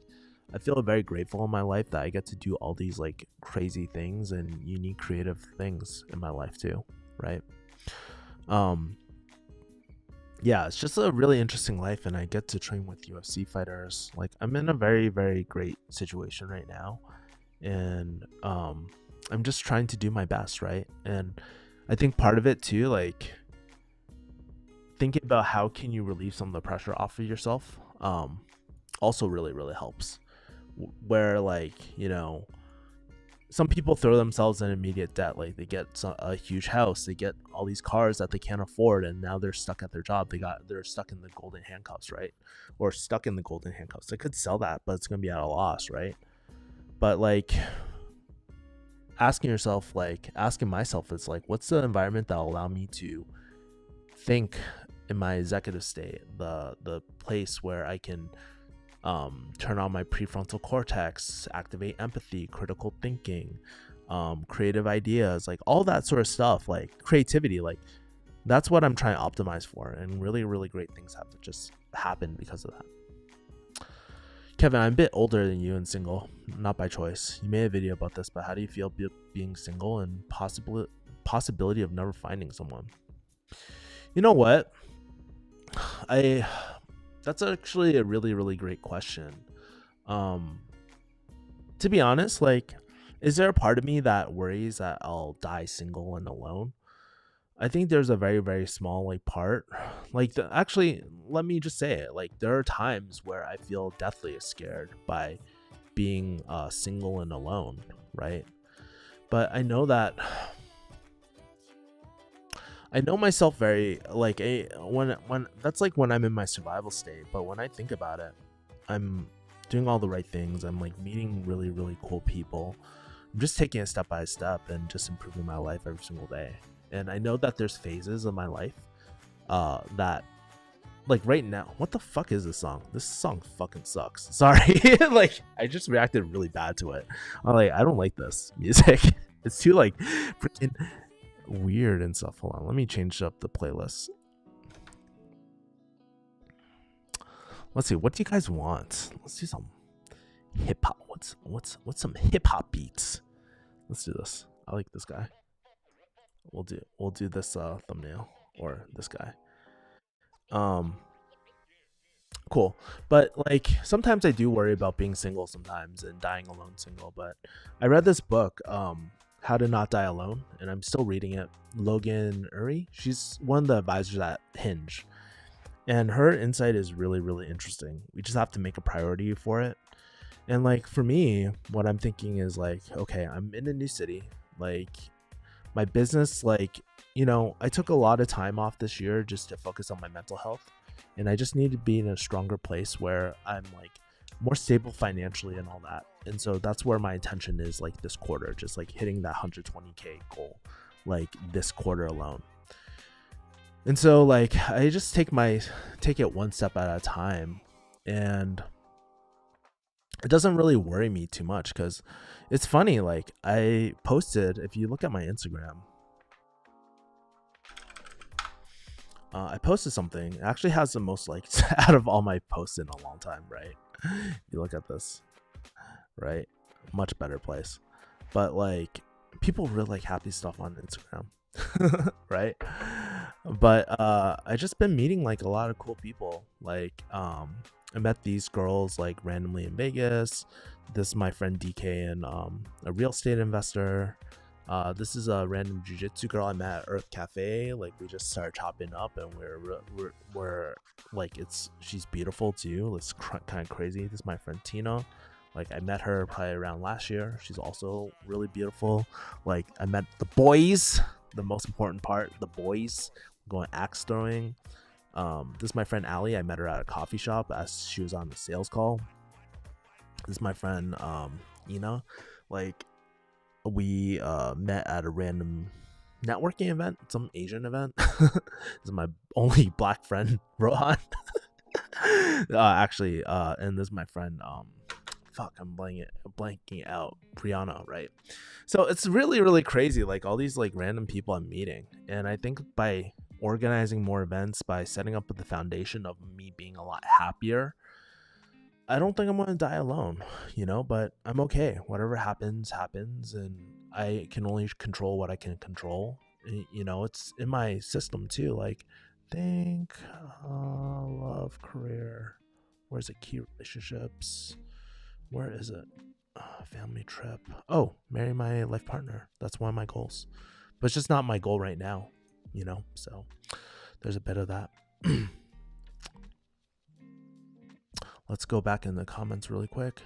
I feel very grateful in my life that I get to do all these like crazy things and unique creative things in my life too, right? Yeah, it's just a really interesting life, and I get to train with UFC fighters. Like, I'm in a very, very great situation right now, and I'm just trying to do my best, right? And I think part of it too, like thinking about how can you relieve some of the pressure off of yourself, also really, really helps. Where, like, you know, some people throw themselves in immediate debt. Like, they get a huge house, they get all these cars that they can't afford, and now they're stuck at their job. They're stuck in the golden handcuffs, right? Or stuck in the golden handcuffs. They could sell that, but it's gonna be at a loss, right? But like, asking myself, it's like, what's the environment that'll allow me to think in my executive state, the place where I can turn on my prefrontal cortex, activate empathy, critical thinking, creative ideas, like all that sort of stuff, like creativity. Like, that's what I'm trying to optimize for, and really, really great things have to just happen because of that. Kevin, I'm a bit older than you and single, not by choice. You made a video about this, but how do you feel being single and possibility of never finding someone? You know what? That's actually a really, really great question. To be honest, like, is there a part of me that worries that I'll die single and alone? I think there's a very, very small like part. Like, actually, let me just say it. Like, there are times where I feel deathly scared by being single and alone, right? But I know that I know myself very like when that's like when I'm in my survival state. But when I think about it, I'm doing all the right things. I'm like meeting really, really cool people. I'm just taking it step by step and just improving my life every single day. And I know that there's phases of my life that, like, right now, what the fuck is this song? This song fucking sucks. Sorry. Like, I just reacted really bad to it. I'm like, I don't like this music. It's too like freaking weird and stuff. Hold on, let me change up the playlist. Let's see, what do you guys want? Let's do some hip hop. What's some hip hop beats? Let's do this. I like this guy. We'll do this thumbnail, or this guy. Cool. But like, sometimes I do worry about being single sometimes and dying alone single. But I read this book, How to Not Die Alone, and I'm still reading it. Logan Uri, she's one of the advisors at Hinge, and her insight is really, really interesting. We just have to make a priority for it. And like, for me, what I'm thinking is like, okay, I'm in a new city. Like, my business, like, you know, I took a lot of time off this year just to focus on my mental health, and I just need to be in a stronger place where I'm like more stable financially and all that. And so that's where my attention is, like this quarter, just like hitting that 120k goal, like this quarter alone. And so like, I just take it one step at a time, and it doesn't really worry me too much, because it's funny, like, I posted, if you look at my Instagram, I posted something. It actually has the most likes out of all my posts in a long time, right? You look at this, right? Much better place. But like, people really like happy stuff on Instagram, right? But I just been meeting like a lot of cool people. Like, I met these girls like randomly in Vegas. This is my friend DK, and a real estate investor. This is a random jiu-jitsu girl I met at Earth Cafe. Like, we just started chopping up, and we're like, she's beautiful too. It's kind of crazy. This is my friend Tina. Like, I met her probably around last year. She's also really beautiful. Like, I met the boys, the most important part, the boys, going axe throwing. This is my friend Allie. I met her at a coffee shop as she was on the sales call. This is my friend Ina. Like, we met at a random networking event, some Asian event. This is my only black friend, Rohan. Actually, and this is my friend fuck, I'm blanking out. Brianna, right? So it's really, really crazy. Like all these like random people I'm meeting. And I think by organizing more events, by setting up the foundation of me being a lot happier, I don't think I'm going to die alone, but I'm okay. Whatever happens, happens. And I can only control what I can control. It's in my system too. Like, think, love, career. Where's it? Key relationships. Where is it? Family trip. Oh, marry my life partner. That's one of my goals. But it's just not my goal right now, So there's a bit of that. Let's go back in the comments really quick.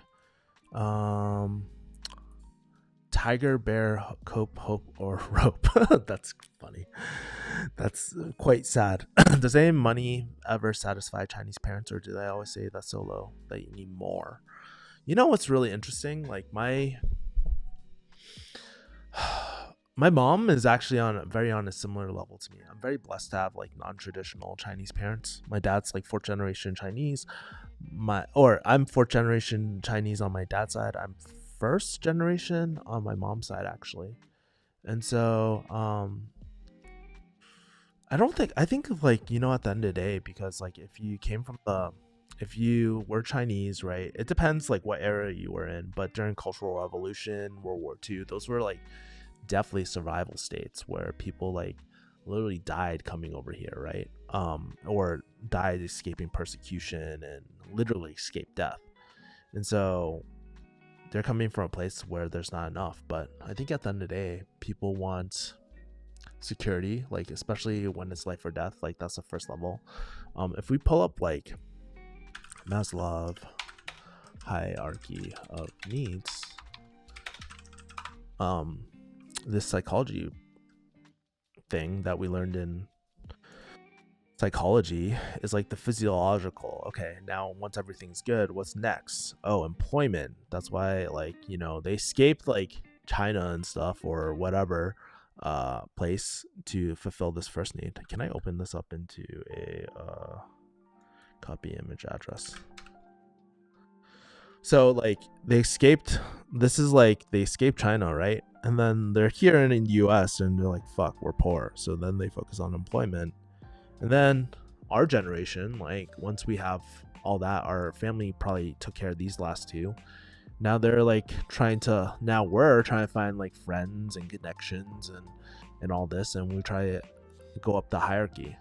Tiger, bear, cope, hope, or rope. That's funny. That's quite sad. Does any money ever satisfy Chinese parents, or do they always say that's so low that you need more? What's really interesting? Like my mom is actually on a similar level to me. I'm very blessed to have like non-traditional Chinese parents. My dad's like 4th generation Chinese. I'm 4th generation Chinese on my dad's side. I'm 1st generation on my mom's side actually. And so I think of like, at the end of the day, because like if you were Chinese, right, it depends like what era you were in, but during Cultural Revolution, World War II, those were like definitely survival states where people like literally died coming over here, right? Or died escaping persecution and literally escaped death. And so they're coming from a place where there's not enough. But I think at the end of the day, people want security, like especially when it's life or death. Like that's the first level. If we pull up like Maslow hierarchy of needs, this psychology thing that we learned in psychology is like the physiological. Okay, now once everything's good, what's next? Oh, employment. That's why like they escaped like China and stuff or whatever place to fulfill this first need. Can I open this up into a copy image address? So like they escaped China, right? And then they're here in the US and they're like, fuck, we're poor. So then they focus on employment. And then our generation, like once we have all that, our family probably took care of these last two. Now they're like we're trying to find like friends and connections and all this, and we try to go up the hierarchy.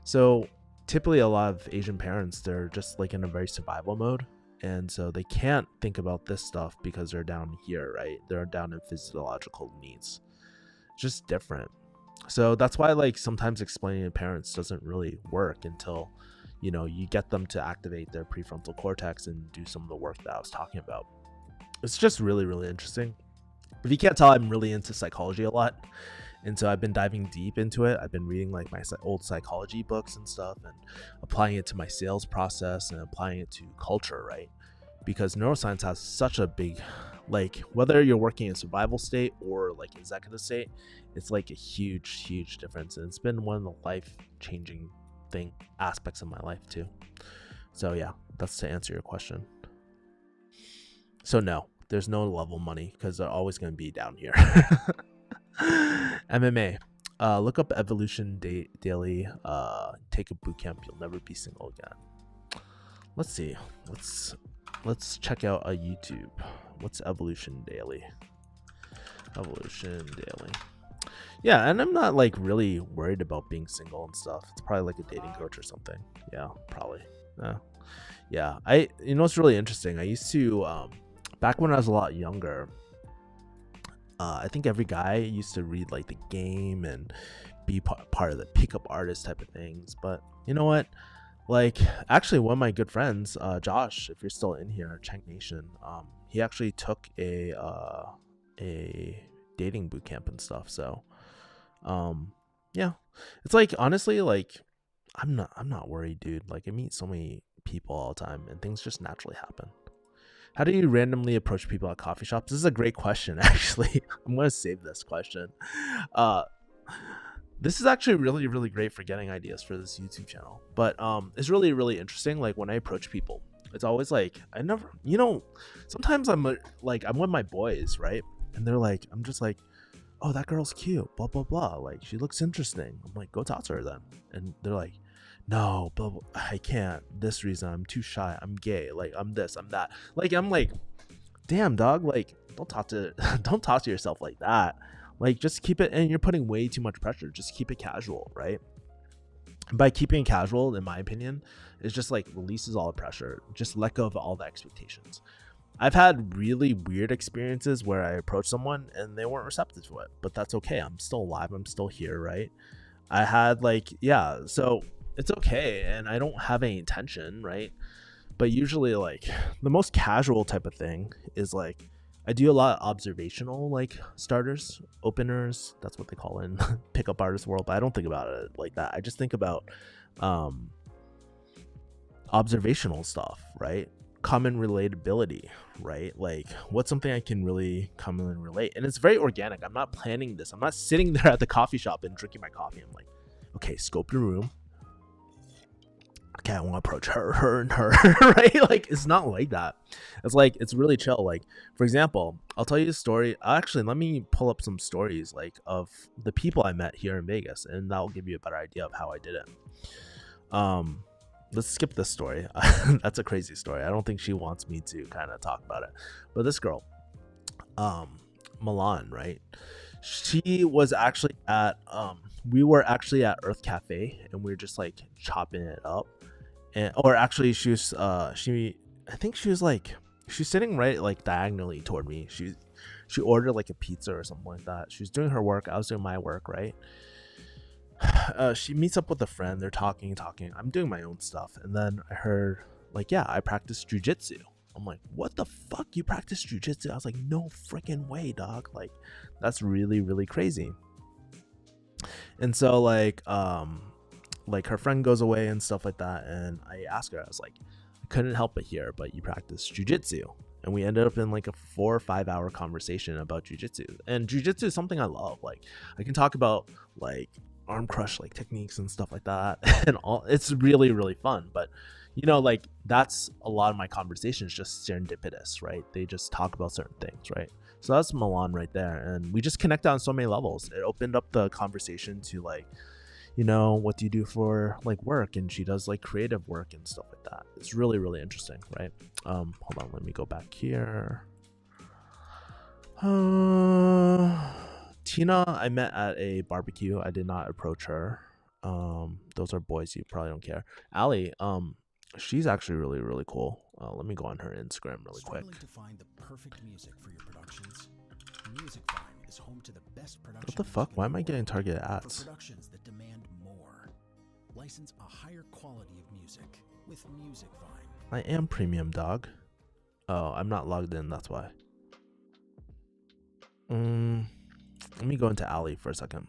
So typically a lot of Asian parents, they're just like in a very survival mode. And so they can't think about this stuff because they're down here, right? They're down in physiological needs. Just different. So that's why like sometimes explaining to parents doesn't really work until you get them to activate their prefrontal cortex and do some of the work that I was talking about. It's just really, really interesting. If you can't tell, I'm really into psychology a lot, and so I've been diving deep into it. I've been reading like my old psychology books and stuff and applying it to my sales process and applying it to culture, right? Because neuroscience has such a big, like whether you're working in survival state or like executive state, it's like a huge difference. And it's been one of the life-changing aspects of my life too. So yeah, that's to answer your question. So no, there's no level money because they're always going to be down here. MMA. Look up Evolution Daily. Take a boot camp. You'll never be single again. Let's see. Let's check out a YouTube. What's Evolution Daily? Evolution Daily. Yeah, and I'm not like really worried about being single and stuff. It's probably like a dating coach or something. Yeah, probably. Yeah. It's really interesting. I used to back when I was a lot younger, I think every guy used to read like the game and be part of the pickup artist type of things. But you know what? Like actually one of my good friends, Josh, if you're still in here, Chang Nation, he actually took a dating boot camp and stuff. So yeah, it's like honestly, like I'm not worried, dude. Like I meet so many people all the time and things just naturally happen. How do you randomly approach people at coffee shops? This is a great question, actually. I'm going to save this question. This is actually really, really great for getting ideas for this YouTube channel. But it's really, really interesting. Like when I approach people, It's always like I never, sometimes I'm with my boys, right? And they're like, I'm just like, oh, that girl's cute, blah blah blah, like she looks interesting. I'm like, go talk to her then. And they're like, no, blah, blah, I can't. This reason, I'm too shy. I'm gay. Like I'm this, I'm that. Like I'm like, damn dog. Like don't talk to don't talk to yourself like that. Like just keep it, and you're putting way too much pressure. Just keep it casual, right? And by keeping it casual, in my opinion, it just like releases all the pressure. Just let go of all the expectations. I've had really weird experiences where I approached someone and they weren't receptive to it, but that's okay. I'm still alive. I'm still here, right? I had like, yeah, so it's okay. And I don't have any intention, right? But usually, like, the most casual type of thing is like, I do a lot of observational like starters, openers. That's what they call it in pickup artist world. But I don't think about it like that. I just think about observational stuff, right? Common relatability, right? Like what's something I can really commonly relate? And it's very organic. I'm not planning this. I'm not sitting there at the coffee shop and drinking my coffee. I'm like, okay, scope your room. Okay, I want to approach her and her, right? Like it's not like that. It's like it's really chill. Like for example, I'll tell you a story. Actually, let me pull up some stories like of the people I met here in Vegas, and that will give you a better idea of how I did it. Let's skip this story. That's a crazy story. I don't think she wants me to kind of talk about it. But this girl, Milan, right? She was actually at we were actually at Earth Cafe, and we were just like chopping it up. And or actually she was I think she was like she's sitting right like diagonally toward me. She ordered like a pizza or something like that. She was doing her work, I was doing my work, right? She meets up with a friend. They're talking. I'm doing my own stuff, and then I heard like, yeah, I practice jujitsu. I'm like, what the fuck? You practice jujitsu? I was like, no freaking way, dog. Like, that's really, really crazy. And so like her friend goes away and stuff like that, and I asked her, I was like, I couldn't help but hear, but you practice jujitsu. And we ended up in like a 4 or 5 hour conversation about jujitsu. And jujitsu is something I love. Like, I can talk about like arm crush like techniques and stuff like that, and all. It's really, really fun. But like that's a lot of my conversations, just serendipitous, right? They just talk about certain things, right? So that's Milan right there, and we just connect on so many levels. It opened up the conversation to like, what do you do for like work? And she does like creative work and stuff like that. It's really, really interesting, right? Hold on, let me go back here. Tina, I met at a barbecue. I did not approach her. Those are boys, you probably don't care. Ali, she's actually really, really cool. Let me go on her Instagram really quick. To find the perfect music for your productions? Musicvine is home to the best production. What the fuck? Why am I getting targeted ads? For productions that demand more. License a higher quality of music with Musicvine. I am premium, dog. Oh, I'm not logged in, that's why. Let me go into Ali for a second.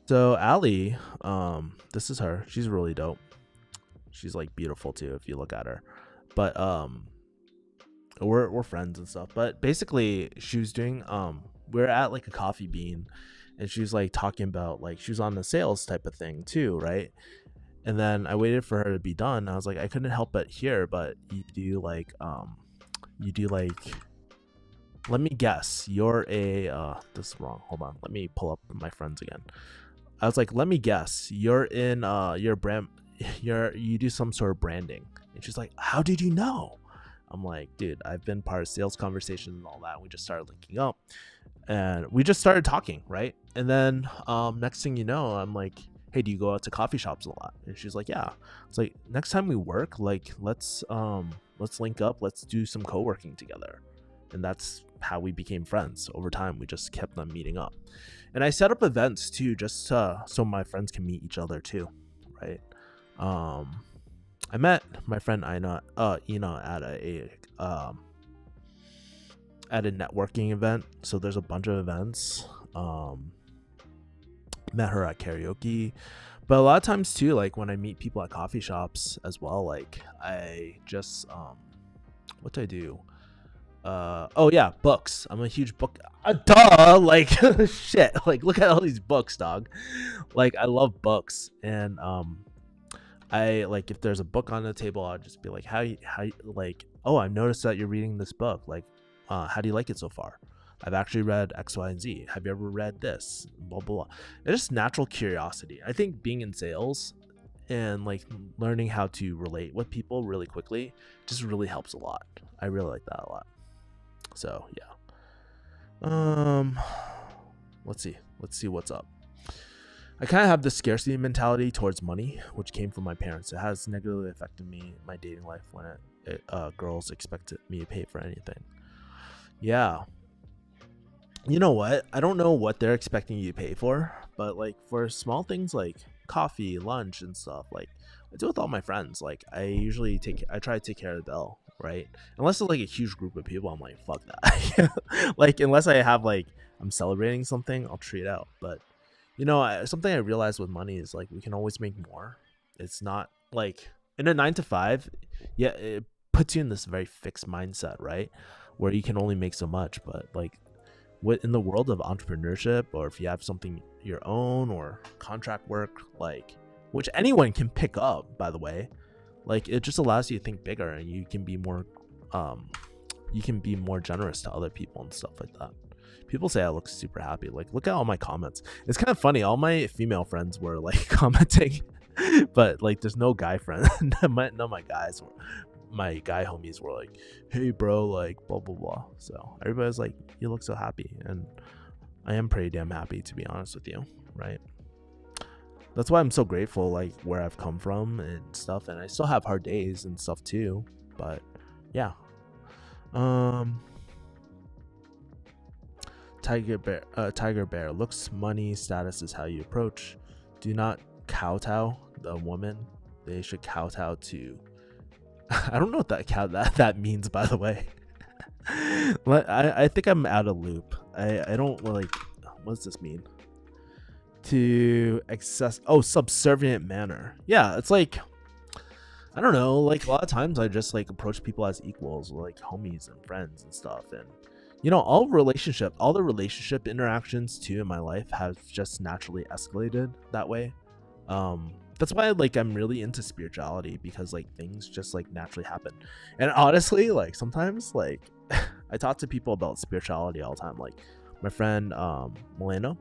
So Ali, this is her. She's really dope. She's like beautiful too if you look at her. But we're friends and stuff. But basically she was doing we're at like a coffee bean, and she was like talking about like she was on the sales type of thing too, right? And then I waited for her to be done. I was like, I couldn't help but hear, but you do like let me guess, you're a this is wrong. Hold on. Let me pull up my friends again. I was like, let me guess, you're in your brand, you do some sort of branding. And she's like, how did you know? I'm like, dude, I've been part of sales conversations and all that. And we just started linking up, and we just started talking, right? And then next thing you know, I'm like, hey, do you go out to coffee shops a lot? And she's like, yeah. It's like, next time we work, like let's link up, let's do some co-working together. And that's how we became friends. Over time, we just kept on meeting up. And I set up events too, just so my friends can meet each other too, right? I met my friend Ina at a networking event. So there's a bunch of events. Met her at karaoke. But a lot of times too, like when I meet people at coffee shops as well, like I just what do I do? Oh yeah, books. I'm a huge book. Duh, like shit. Like look at all these books, dog. Like I love books, and I like if there's a book on the table, I'll just be like, like, oh, I've noticed that you're reading this book. Like, how do you like it so far? I've actually read X, Y, and Z. Have you ever read this? Blah blah blah. It's just natural curiosity. I think being in sales and like learning how to relate with people really quickly just really helps a lot. I really like that a lot. So yeah. Let's see what's up. I kind of have this scarcity mentality towards money, which came from my parents. It has negatively affected me in my dating life when girls expected me to pay for anything. Yeah. You know what? I don't know what they're expecting you to pay for, but like for small things like coffee, lunch, and stuff, like I do with all my friends. Like I try to take care of the bill, right? Unless it's like a huge group of people, I'm like, fuck that. Like unless I have like I'm celebrating something, I'll treat out. But you know, something I realized with money is like we can always make more. It's not like in a 9 to 5, yeah, it puts you in this very fixed mindset, right? Where you can only make so much. But like what in the world of entrepreneurship, or if you have something your own or contract work, like which anyone can pick up, by the way, like it just allows you to think bigger and you can be more generous to other people and stuff like that. People say I look super happy. Like, look at all my comments. It's kind of funny. All my female friends were like commenting, but like, there's no guy friend. None of my guys were. My guy homies were like, "Hey, bro, like, blah blah blah." So everybody's like, "You look so happy," and I am pretty damn happy, to be honest with you, right? That's why I'm so grateful, like where I've come from and stuff. And I still have hard days and stuff too, but yeah. Tiger bear looks, money, status is how you approach. Do not kowtow the woman. They should kowtow to. I don't know what that means, by the way. I think I'm out of loop. I don't like. What does this mean? To subservient manner. Yeah, it's like I don't know. Like a lot of times, I just like approach people as equals, like homies and friends and stuff, and you know, all the relationship interactions too in my life have just naturally escalated that way. That's why like I'm really into spirituality, because like things just like naturally happen. And honestly, like sometimes like I talk to people about spirituality all the time. Like my friend Milena,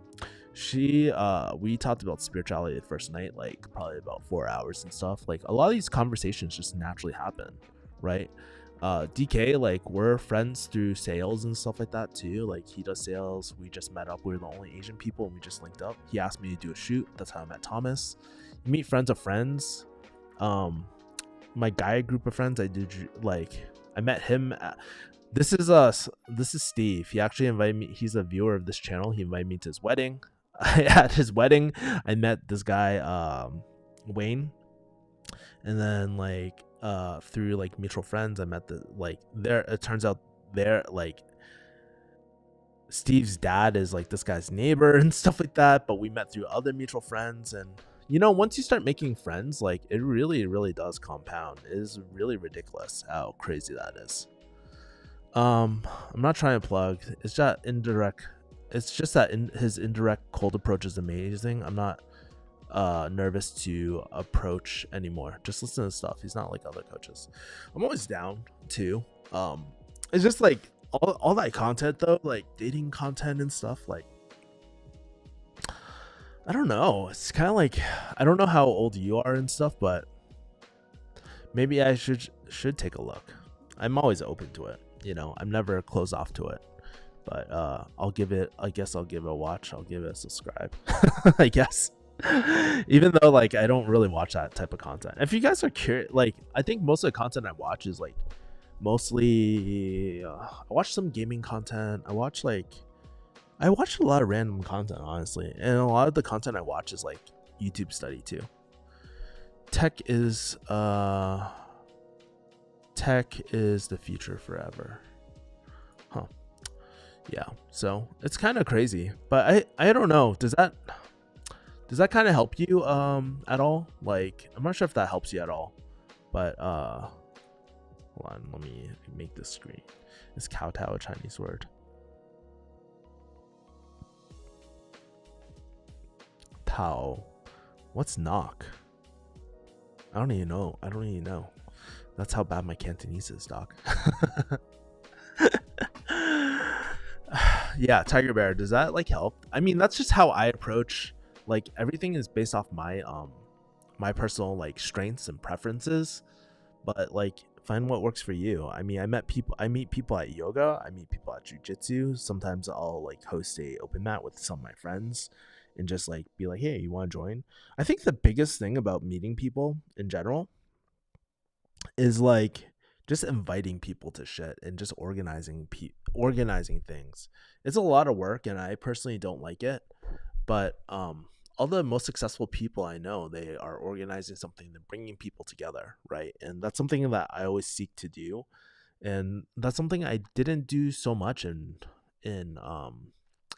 we talked about spirituality the first night, like probably about 4 hours and stuff. Like a lot of these conversations just naturally happen, right? DK, like we're friends through sales and stuff like that too. Like he does sales. We just met up. We're the only Asian people and we just linked up. He asked me to do a shoot. That's how I met Thomas. You meet friends of friends. My guy group of friends, I met him this is Steve. He actually invited me. He's a viewer of this channel. He invited me to his wedding. At his wedding I met this guy Wayne, and then like through like mutual friends I met it turns out Steve's dad is like this guy's neighbor and stuff like that, but we met through other mutual friends. And you know, once you start making friends, like it really does compound. It is really ridiculous how crazy that is. I'm not trying to plug. It's just that his indirect cold approach is amazing. I'm not nervous to approach anymore. Just listen to stuff. He's not like other coaches. I'm always down too. It's just like all that content though, like dating content and stuff, like I don't know. It's kind of like I don't know how old you are and stuff, but maybe I should take a look. I'm always open to it. You know, I'm never closed off to it. But I'll give it a watch. I'll give it a subscribe. I guess. Even though like I don't really watch that type of content. If you guys are curious, like I think most of the content I watch is like mostly I watch some gaming content. I watch a lot of random content, honestly, and a lot of the content I watch is like YouTube study too. Tech is the future forever. Huh. Yeah, so it's kind of crazy, but I don't know. Does that kind of help you at all? Like I'm not sure if that helps you at all, but hold on, let me make this screen. Is kowtow a Chinese word? Tao. What's knock? I don't even know. That's how bad my Cantonese is, dog. Yeah, Tiger Bear, does that like help? I mean, that's just how I approach, like, everything is based off my my personal like strengths and preferences, but like find what works for you. I mean, I meet people at yoga, I meet people at jujitsu. Sometimes I'll like host a open mat with some of my friends and just like be like, hey, you want to join? I think the biggest thing about meeting people in general is like just inviting people to shit and just organizing things. It's a lot of work and I personally don't like it, but all the most successful people I know, they are organizing something, they're bringing people together, right? And that's something that I always seek to do, and that's something I didn't do so much in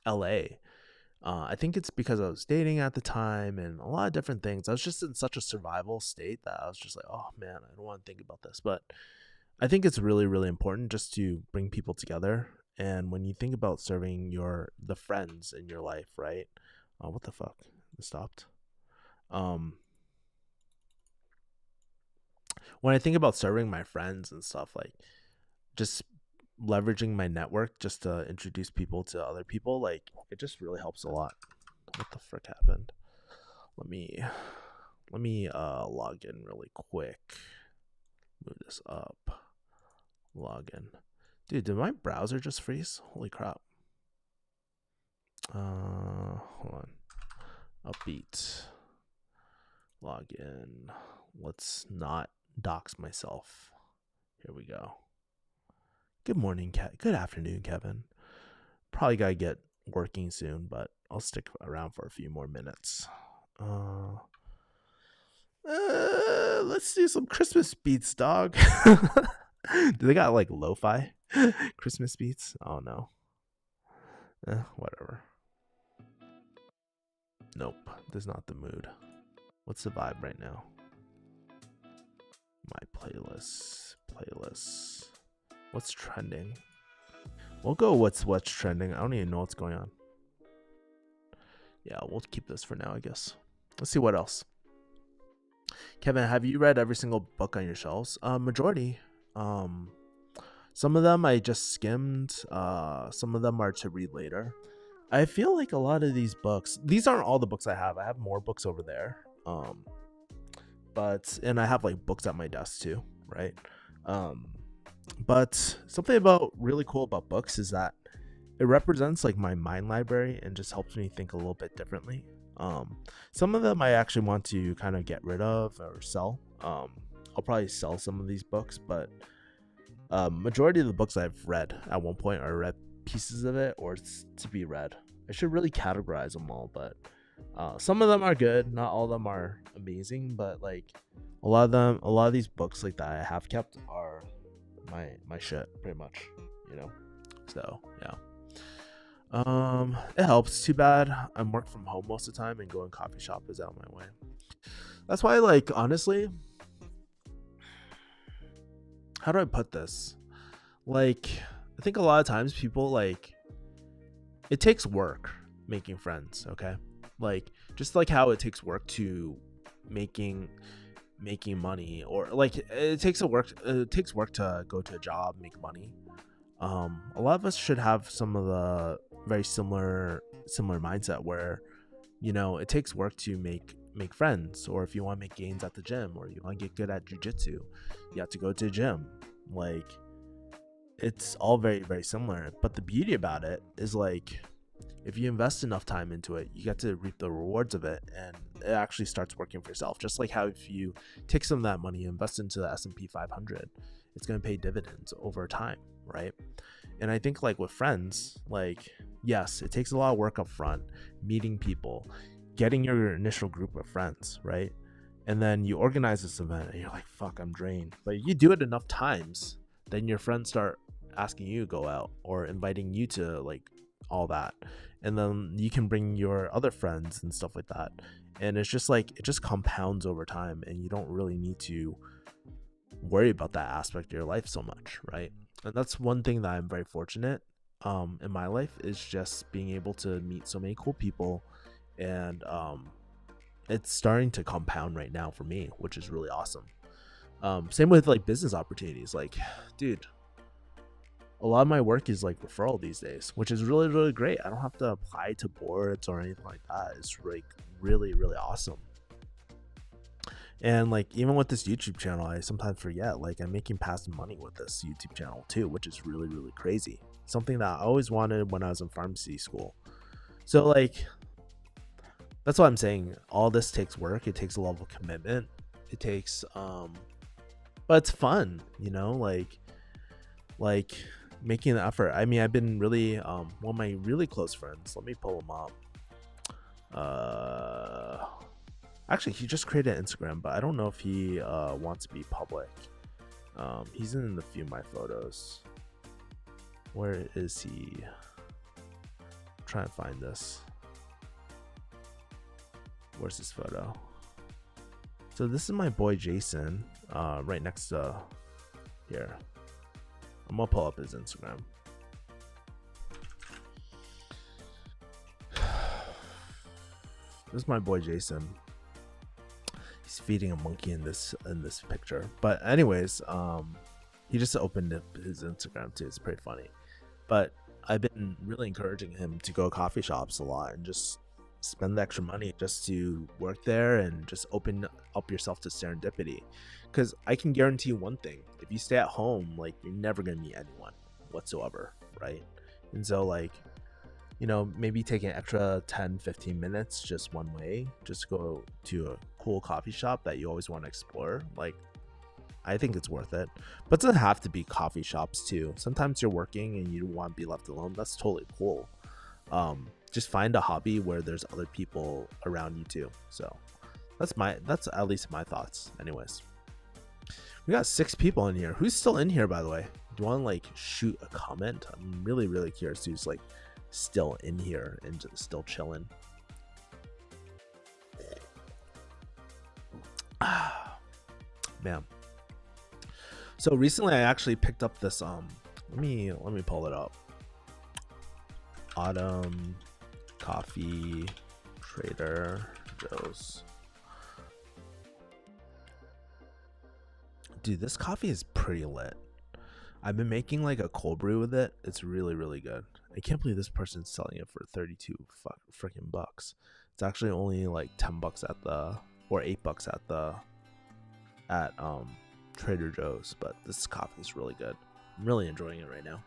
LA. I think it's because I was dating at the time and a lot of different things. I was just in such a survival state that I was just like, oh man, I don't want to think about this. But I think it's really, really important just to bring people together. And when you think about serving the friends in your life, right? What the fuck? It stopped. When I think about serving my friends and stuff, like just leveraging my network just to introduce people to other people, like it just really helps a lot. What the frick happened? Let me log in really quick. Move this up. Log in. Dude, did my browser just freeze? Holy crap. Hold on. Upbeat. Log in. Let's not dox myself. Here we go. Good morning, good afternoon, Kevin. Probably gotta get working soon, but I'll stick around for a few more minutes. Let's do some Christmas beats, dog. Do they got like lo-fi Christmas beats? Oh no. Whatever. Nope, this is not the mood. What's the vibe right now? My playlist. What's trending? We'll go what's trending. I don't even know what's going on. Yeah, we'll keep this for now, I guess. Let's see what else. Kevin, have you read every single book on your shelves? Majority. Some of them I just skimmed. Some of them are to read later. I feel like a lot of these books, these aren't all the books I have. I have more books over there. And I have like books at my desk too, right? But something about really cool about books is that it represents like my mind library and just helps me think a little bit differently. Some of them I actually want to kind of get rid of or sell. I'll probably sell some of these books, but majority of the books I've read at one point are read pieces of it or it's to be read. I should really categorize them all, but some of them are good, not all of them are amazing, but like a lot of these books like that I have kept are my shit pretty much, you know. So yeah, it helps. Too bad I'm work from home most of the time and going coffee shop is out my way. That's why, like, honestly, how do I put this? Like, I think a lot of times people, like, it takes work making friends, okay? Like, just like how it takes work to making money, or like it takes work to go to a job, make money. A lot of us should have some of the very similar mindset where, you know, it takes work to make friends, or if you want to make gains at the gym, or you want to get good at jiu-jitsu, you have to go to a gym. Like, it's all very, very similar, but the beauty about it is, like, if you invest enough time into it, you get to reap the rewards of it, and it actually starts working for yourself. Just like how if you take some of that money and invest into the S&P 500, it's going to pay dividends over time, right? And I think, like, with friends, like, yes, it takes a lot of work up front, meeting people, getting your initial group of friends, right? And then you organize this event and you're like, fuck, I'm drained. But you do it enough times, then your friends start asking you to go out or inviting you to, like, all that, and then you can bring your other friends and stuff like that, and it's just like it just compounds over time, and you don't really need to worry about that aspect of your life so much, right? And that's one thing that I'm very fortunate in my life, is just being able to meet so many cool people and it's starting to compound right now for me, which is really awesome. Same with like business opportunities. Like, dude, a lot of my work is like referral these days, which is really, really great. I don't have to apply to boards or anything like that. It's like really, really awesome. And like, even with this YouTube channel, I sometimes forget, like, I'm making passive money with this YouTube channel too, which is really, really crazy. Something that I always wanted when I was in pharmacy school. So like, that's what I'm saying. All this takes work. It takes a level of commitment. It takes, but it's fun, you know, like making the effort. I mean, I've been really, one of my really close friends, let me pull him up. Actually, he just created an Instagram, but I don't know if he wants to be public. He's in a few of my photos. Where is he? I'm trying to find this. Where's this photo? So this is my boy Jason, right next to here. I'm gonna pull up his Instagram. This is my boy Jason. He's feeding a monkey in this picture. But anyways, he just opened up his Instagram too. It's pretty funny. But I've been really encouraging him to go to coffee shops a lot and just spend the extra money just to work there and just open up yourself to serendipity. Because I can guarantee you one thing: if you stay at home, like, you're never gonna meet anyone whatsoever, right? And so, like, you know, maybe take an extra 10-15 minutes just one way, just go to a cool coffee shop that you always want to explore. Like, I think it's worth it. But it doesn't have to be coffee shops too. Sometimes you're working and you don't want to be left alone. That's totally cool. Just find a hobby where there's other people around you too. So that's at least my thoughts. Anyways, we got 6 people in here. Who's still in here, by the way? Do you want to like shoot a comment? I'm really, really curious who's like still in here and just still chilling. Man. So recently I actually picked up this let me pull it up. Autumn Coffee Trader Joe's. Dude, this coffee is pretty lit. I've been making like a cold brew with it. It's really, really good. I can't believe this person's selling it for 32 freaking bucks. It's actually only like 10 bucks at the, or 8 bucks at Trader Joe's, but this coffee is really good. I'm really enjoying it right now.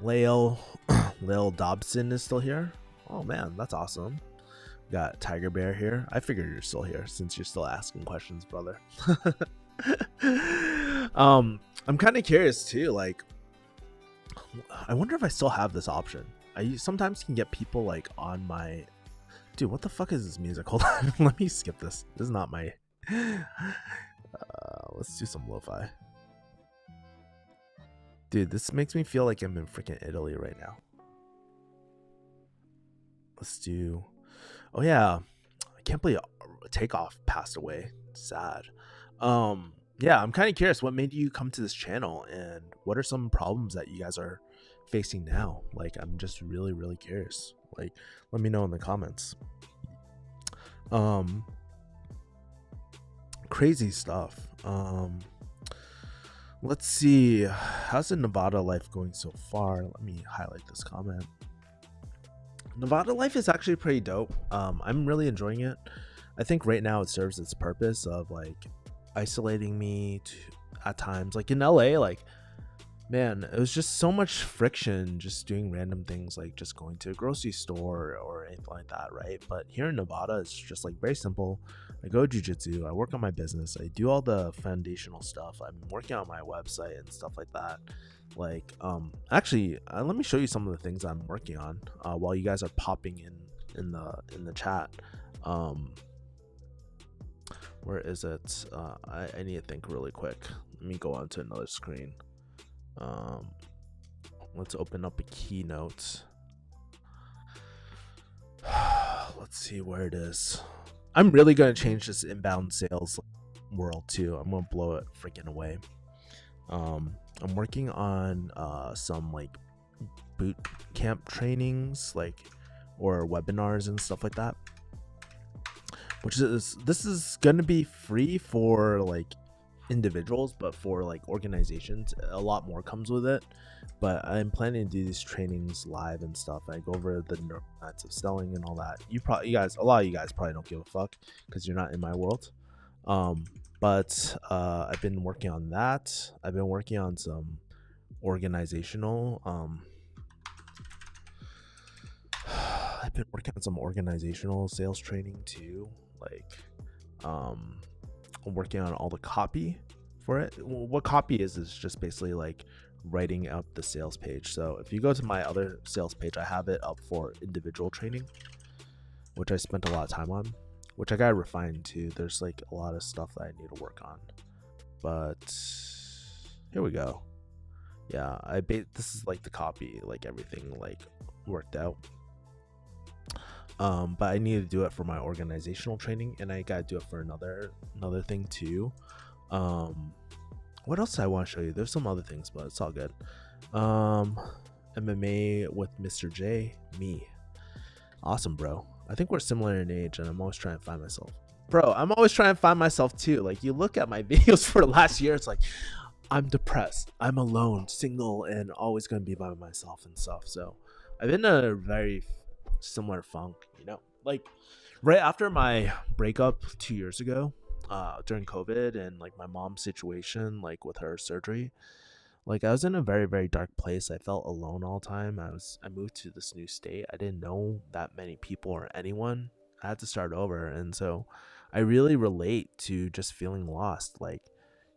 Lael Dobson is still here. Oh man, that's awesome. Got Tiger Bear here. I figured you're still here since you're still asking questions, brother. I'm kind of curious too. Like, I wonder if I still have this option. I sometimes can get people like on my. Dude, what the fuck is this music? Hold on, let me skip this. This is not my. Let's do some lo-fi. Dude, this makes me feel like I'm in freaking Italy right now. Let's do. Oh yeah, I can't believe Takeoff passed away. Sad. Yeah, I'm kind of curious what made you come to this channel and what are some problems that you guys are facing now. Like, I'm just really, really curious. Like, let me know in the comments. Crazy stuff. Let's see. How's the Nevada life going so far? Let me highlight this comment. Nevada life is actually pretty dope. I'm really enjoying it. I think right now it serves its purpose of like isolating me at times. Like in LA, like, man, it was just so much friction just doing random things like just going to a grocery store or anything like that, right? But here in Nevada, it's just like very simple. I go jiu-jitsu, I work on my business, I do all the foundational stuff, I'm working on my website and stuff like that. Like, actually, let me show you some of the things I'm working on while you guys are popping in the chat. Where is it? I need to think really quick. Let me go on to another screen. Let's open up a keynote. Let's see where it is. I'm really gonna change this inbound sales world too. I'm gonna blow it freaking away. I'm working on some like boot camp trainings, like or webinars and stuff like that. This is gonna be free for like individuals, but for like organizations, a lot more comes with it. But I'm planning to do these trainings live and stuff. I go over the neuroscience of selling and all that. A lot of you guys probably don't give a fuck because you're not in my world. But I've been working on that. I've been working on some organizational I've been working on some organizational sales training too. Like I'm working on all the copy for it. What copy is just basically like writing up the sales page. So if you go to my other sales page, I have it up for individual training, which I spent a lot of time on, which I gotta refine too. There's like a lot of stuff that I need to work on, but here we go. Yeah, this is like the copy, like everything like worked out. But I need to do it for my organizational training, and I gotta do it for another thing too. What else do I want to show you? There's some other things, but it's all good. MMA with Mr. J, me. Awesome, bro. I think we're similar in age, and I'm always trying to find myself. Bro, I'm always trying to find myself too. Like, you look at my videos for last year, it's like, I'm depressed, I'm alone, single, and always gonna be by myself and stuff. So I've been in a very similar funk, you know, like right after my breakup 2 years ago, during COVID and like my mom's situation, like with her surgery, like I was in a very, very dark place. I felt alone all the time. I moved to this new state. I didn't know that many people or anyone. I had to start over, and so I really relate to just feeling lost. Like,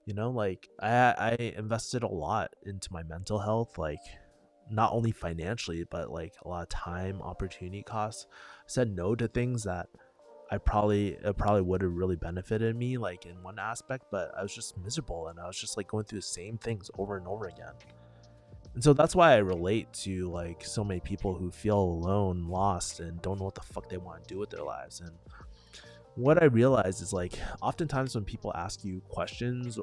you know, like I invested a lot into my mental health, like not only financially, but like a lot of time, opportunity costs. I said no to things that it probably would have really benefited me, like in one aspect, but I was just miserable, and I was just like going through the same things over and over again. And so that's why I relate to like so many people who feel alone, lost, and don't know what the fuck they want to do with their lives. And what I realize is, like, oftentimes when people ask you questions,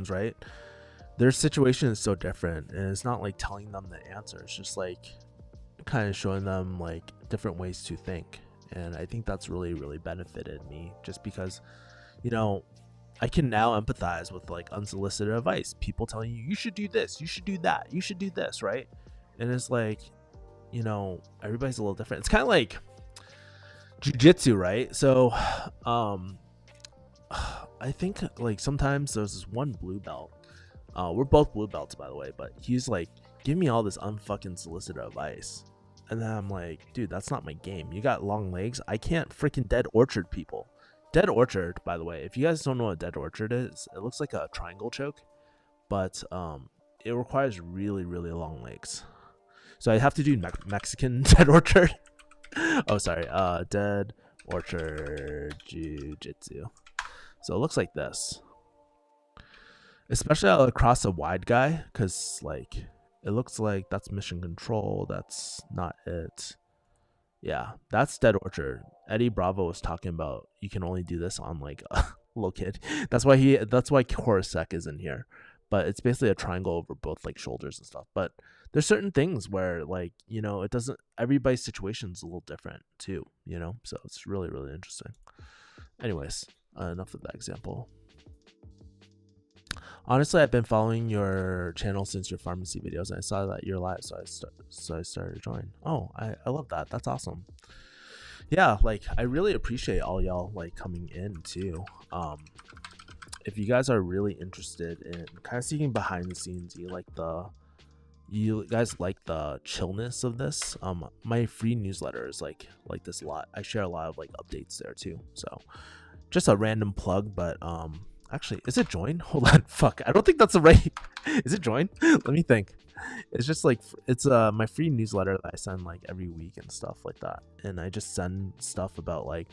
right, their situation is so different, and it's not like telling them the answer. It's just like kind of showing them like different ways to think. And I think that's really, really benefited me, just because, you know, I can now empathize with like unsolicited advice, people telling you should do this, you should do that, you should do this, right? And it's like, you know, everybody's a little different. It's kind of like jiu-jitsu, right? So I think like sometimes there's this one blue belt, we're both blue belts, by the way, but he's like, give me all this unfucking solicited advice. And then I'm like, dude, that's not my game. You got long legs. I can't freaking dead orchard people. Dead orchard, by the way, if you guys don't know what dead orchard is, it looks like a triangle choke, but it requires really, really long legs. So I have to do Mexican dead orchard. Oh, sorry. Dead orchard jiu-jitsu. So it looks like this. Especially across a wide guy, because like it looks like that's mission control. That's not it. Yeah, that's dead orchard. Eddie Bravo was talking about you can only do this on like a little kid. That's why Korosek is in here. But it's basically a triangle over both like shoulders and stuff. But there's certain things where, like, you know, it doesn't, everybody's situation is a little different too, you know? So it's really, really interesting. Anyways, enough of that example. Honestly, I've been following your channel since your pharmacy videos, and I saw that you're live, so I started to join. Oh, I love that. That's awesome. Yeah, like I really appreciate all y'all like coming in too. If you guys are really interested in kind of seeing behind the scenes, you guys like the chillness of this, my free newsletter is like this a lot. I share a lot of like updates there too. So just a random plug, but actually, is it join? Hold on, fuck, I don't think that's the right. Is it join? Let me think. It's just like, it's my free newsletter that I send like every week and stuff like that, and I just send stuff about like,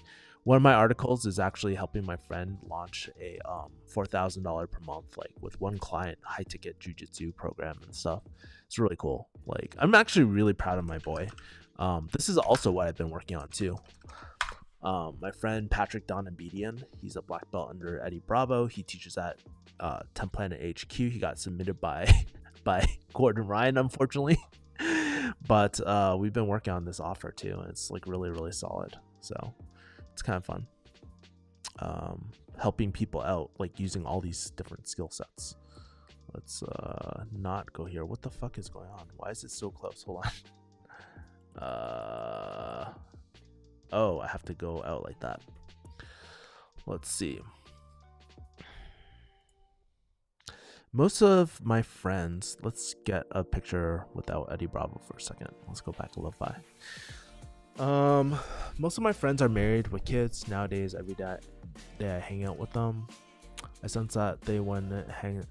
one of my articles is actually helping my friend launch a $4,000 per month, like with one client, high ticket jiu-jitsu program and stuff. It's really cool. Like, I'm actually really proud of my boy. This is also what I've been working on too. My friend Patrick Donabedian, he's a black belt under Eddie Bravo. He teaches at 10 Planet HQ. He got submitted by Gordon Ryan, unfortunately. But we've been working on this offer too, and it's like really, really solid. So it's kind of fun. Helping people out, like using all these different skill sets. Let's not go here. What the fuck is going on? Why is it so close? Hold on. Oh, I have to go out like that. Let's see. Most of my friends, let's get a picture without Eddie Bravo for a second. Let's go back to Lo-Fi. Most of my friends are married with kids nowadays. Every day I hang out with them. I sense that they want to hang.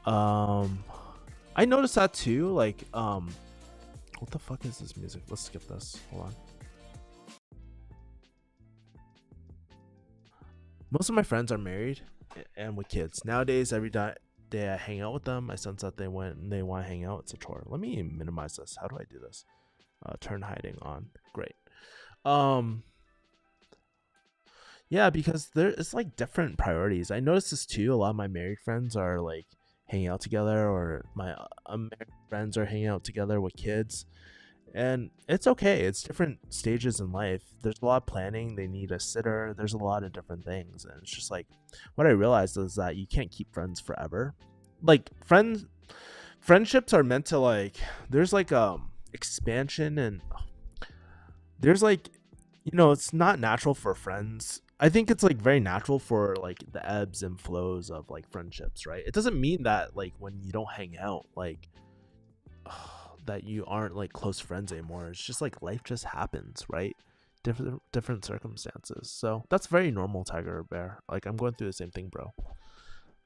I noticed that too. Like, what the fuck is this music? Let's skip this. Hold on. Most of my friends are married and with kids nowadays. Every day I hang out with them. I sense that they want to hang out. It's a chore. Let me minimize this. How do I do this? Turn hiding on. Great. Yeah, because it's like different priorities. I noticed this too. A lot of my married friends are like hanging out together, or my unmarried friends are hanging out together with kids, and it's okay. It's different stages in life. There's a lot of planning. They need a sitter. There's a lot of different things, and it's just like what I realized is that you can't keep friends forever. Like friendships are meant to, like, there's like expansion, and there's like, you know, it's not natural for friends. I think it's like very natural for like the ebbs and flows of like friendships, right? It doesn't mean that like when you don't hang out, like that you aren't like close friends anymore. It's just like life just happens, right? Different circumstances. So that's very normal, Tiger Bear. Like, I'm going through the same thing, bro.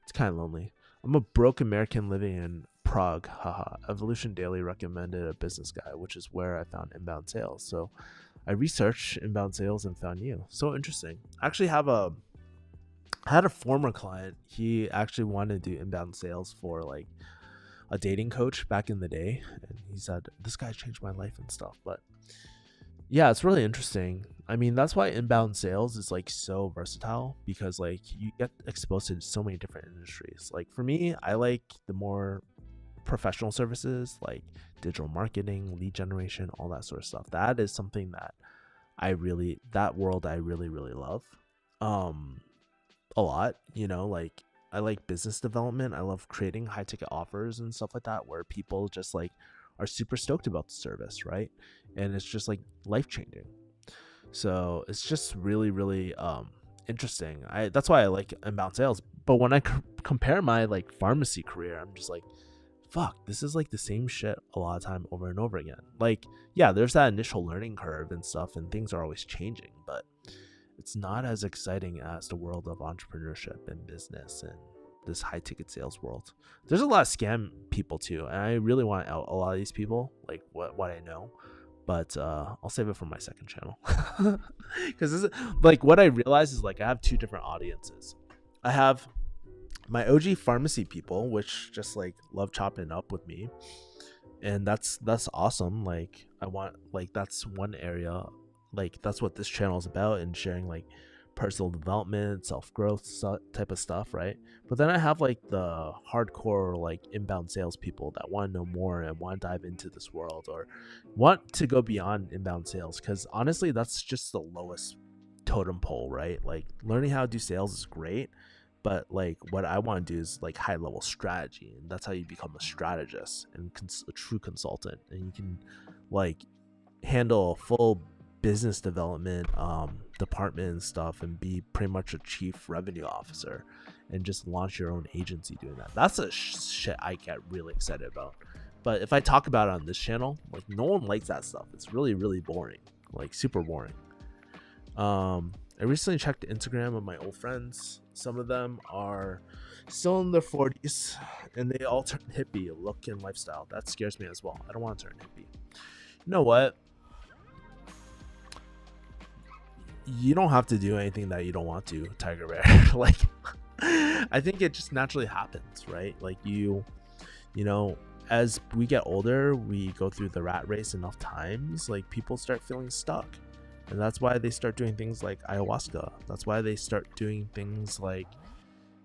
It's kind of lonely. I'm a broke American living in Prague. Haha. Evolution Daily recommended a business guy, which is where I found inbound sales. So I researched inbound sales and found you. So interesting. I actually I had a former client. He actually wanted to do inbound sales for like a dating coach back in the day, and he said this guy changed my life and stuff. But yeah, it's really interesting. I mean, that's why inbound sales is like so versatile, because like you get exposed to so many different industries. Like for me, I like the more professional services like digital marketing, lead generation, all that sort of stuff. That is something that that world I really, really love a lot. You know, like I like business development. I love creating high ticket offers and stuff like that, where people just like are super stoked about the service, right? And it's just like life changing. So it's just really, really interesting. That's why I like inbound sales. But when I compare my like pharmacy career, I'm just like, fuck, this is like the same shit a lot of time over and over again. Like, yeah, there's that initial learning curve and stuff, and things are always changing, but it's not as exciting as the world of entrepreneurship and business and this high ticket sales world. There's a lot of scam people too, and I really want to out a lot of these people, like what I know. But I'll save it for my second channel, because like what I realized is like I have two different audiences. I have my OG pharmacy people, which just like love chopping it up with me, and that's awesome. Like I want, like, that's one area, like that's what this channel is about, and sharing like personal development, self-growth type of stuff, right? But then I have like the hardcore like inbound sales people that want to know more and want to dive into this world, or want to go beyond inbound sales, because honestly that's just the lowest totem pole, right? Like learning how to do sales is great, but like what I want to do is like high level strategy, and that's how you become a strategist and a true consultant, and you can like handle a full business development department and stuff, and be pretty much a chief revenue officer and just launch your own agency doing that. That's a shit I get really excited about. But if I talk about it on this channel, like no one likes that stuff. It's really, really boring, like super boring. I recently checked Instagram of my old friends. Some of them are still in their 40s, and they all turn hippie look and lifestyle. That scares me as well. I don't want to turn hippie. You know what? You don't have to do anything that you don't want to, Tiger Bear. Like, I think it just naturally happens, right? Like you know, as we get older, we go through the rat race enough times, like people start feeling stuck. And that's why they start doing things like ayahuasca. That's why they start doing things like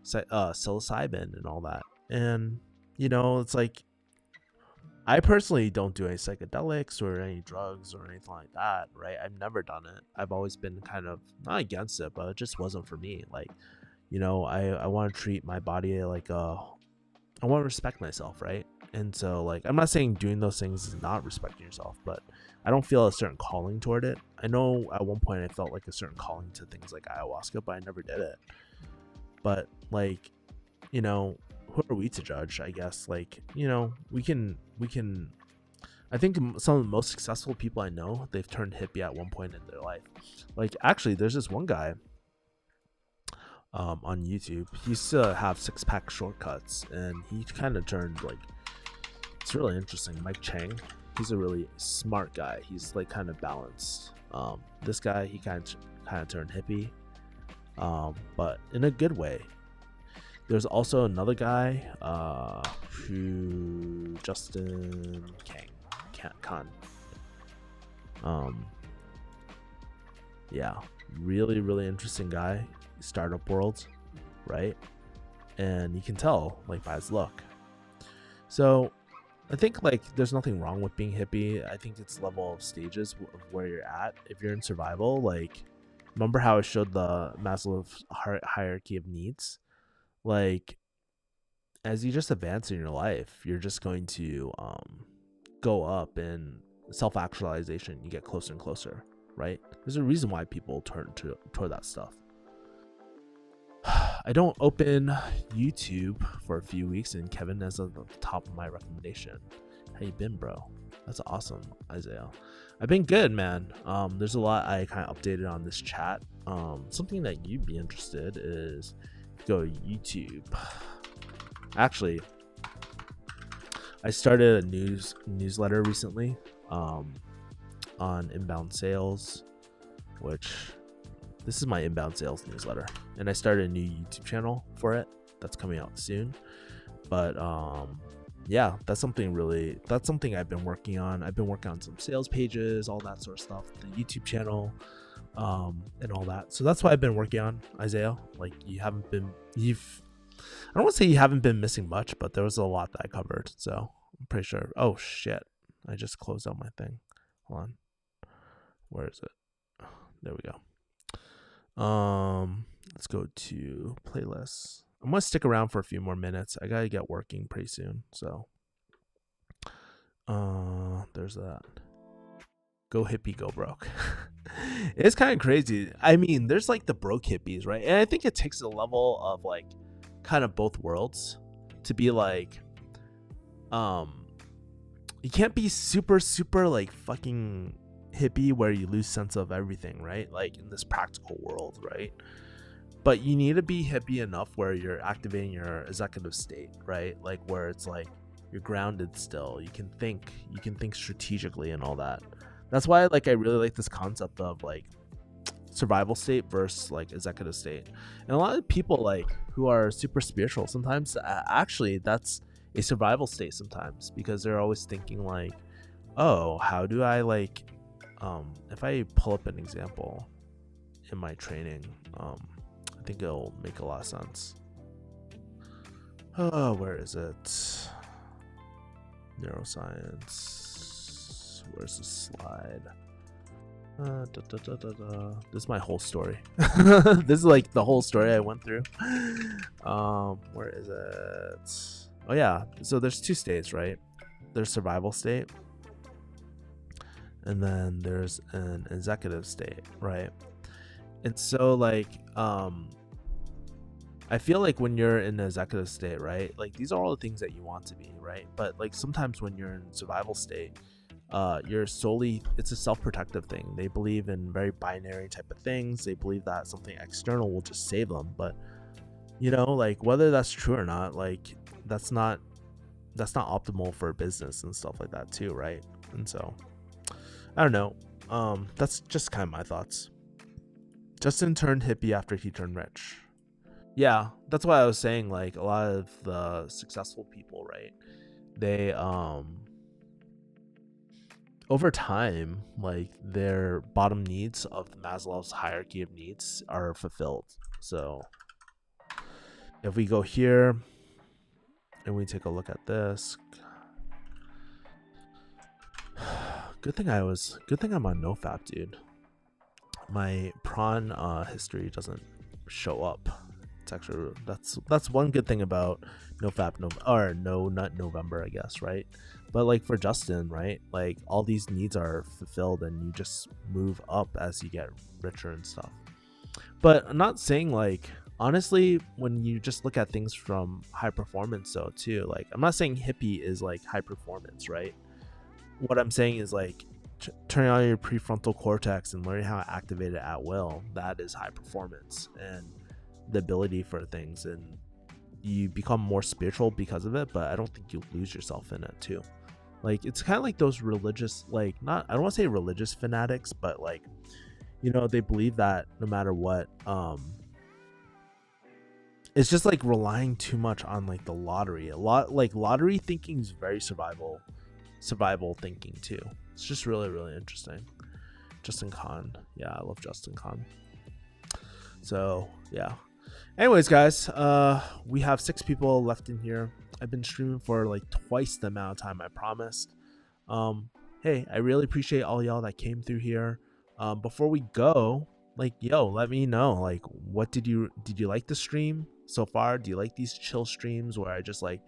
psilocybin and all that. And, you know, it's like I personally don't do any psychedelics or any drugs or anything like that, right? I've never done it. I've always been kind of not against it, but it just wasn't for me. Like, I want to treat my body like I want to respect myself, right? And so, like, I'm not saying doing those things is not respecting yourself, but I don't feel a certain calling toward it. I know at one point I felt like a certain calling to things like ayahuasca, but I never did it. But like, who are we to judge? I guess, like, we can. I think some of the most successful people I know, they've turned hippie at one point in their life. Like, actually, there's this one guy on YouTube. He used to have 6-pack shortcuts, and he kind of turned, like, it's really interesting. Mike Chang, he's a really smart guy. He's like kind of balanced. This guy, he kind of turned hippie, but in a good way. There's also another guy who Justin Khan. Yeah, really, really interesting guy. Startup world, right? And you can tell, like, by his look. So I think, like, there's nothing wrong with being hippie. I think it's level of stages of where you're at. If you're in survival, like, remember how I showed the Maslow's hierarchy of needs? Like, as you just advance in your life, you're just going to go up in self-actualization. You get closer and closer, right? There's a reason why people turn toward that stuff. I don't open YouTube for a few weeks, and Kevin is at the top of my recommendation. How you been, bro? That's awesome, Isaiah. I've been good, man. There's a lot I kind of updated on this chat. Something that you'd be interested is go to YouTube. Actually, I started a newsletter recently on inbound sales, which this is my inbound sales newsletter, and I started a new YouTube channel for it that's coming out soon. But yeah, that's something I've been working on. I've been working on some sales pages, all that sort of stuff, the YouTube channel, and all that. So that's what I've been working on, Isaiah. Like, I don't want to say you haven't been missing much, but there was a lot that I covered, so I'm pretty sure. Oh shit, I just closed out my thing. Hold on, where is it? There we go. Let's go to playlists. I'm gonna stick around for a few more minutes. I gotta get working pretty soon, so there's that. Go hippie, go broke. It's kind of crazy. I mean, there's like the broke hippies, right? And I think it takes a level of like kind of both worlds to be like, you can't be super like fucking hippie where you lose sense of everything, right? Like in this practical world, right? But you need to be hippie enough where you're activating your executive state, right? Like where it's like you're grounded still. You can think strategically and all that. That's why I really like this concept of like survival state versus like executive state. And a lot of people like who are super spiritual, sometimes actually that's a survival state sometimes, because they're always thinking like, oh, how do I like if I pull up an example in my training, I think it'll make a lot of sense. Oh, where is it? Neuroscience. Where's the slide? This is my whole story. This is like the whole story I went through. Where is it? Oh yeah, so there's two states, right? There's survival state, and then there's an executive state, right? And so like I feel like when you're in the executive state, right, like these are all the things that you want to be, right? But like sometimes when you're in survival state, you're solely, it's a self-protective thing. They believe in very binary type of things. They believe that something external will just save them, but like whether that's true or not, like that's not optimal for business and stuff like that too, right? And so I don't know, that's just kind of my thoughts. Justin turned hippie after he turned rich. Yeah, that's why I was saying, like a lot of the successful people, right, they over time, like their bottom needs of Maslow's hierarchy of needs are fulfilled. So if we go here and we take a look at this, Good thing I'm on NoFap, dude. My prawn history doesn't show up. It's actually that's one good thing about NoFap No Nut November, I guess, right? But like for Justin, right? Like all these needs are fulfilled and you just move up as you get richer and stuff. But I'm not saying like honestly, when you just look at things from high performance though too, like I'm not saying hippie is like high performance, right? What I'm saying is like turning on your prefrontal cortex and learning how to activate it at will. That is high performance and the ability for things, and you become more spiritual because of it. But I don't think you lose yourself in it too. Like it's kind of like those religious, like not I don't want to say religious fanatics, but like they believe that no matter what, it's just like relying too much on like the lottery. A lot like lottery thinking is very survival thinking too. It's just really, really interesting. Justin Khan. Yeah, I love Justin Khan. So yeah. Anyways, guys, we have 6 people left in here. I've been streaming for like twice the amount of time I promised. Hey, I really appreciate all y'all that came through here. Before we go, like, let me know, like, what did you like the stream so far? Do you like these chill streams where I just like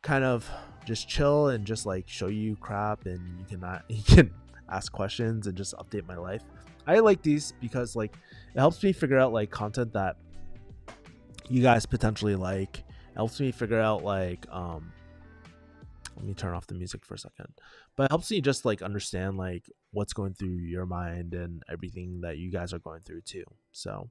kind of just chill and just like show you crap and you can ask questions and just update my life? I like these because like it helps me figure out like content that you guys potentially like. It helps me figure out like let me turn off the music for a second. But it helps me just like understand like what's going through your mind and everything that you guys are going through too. So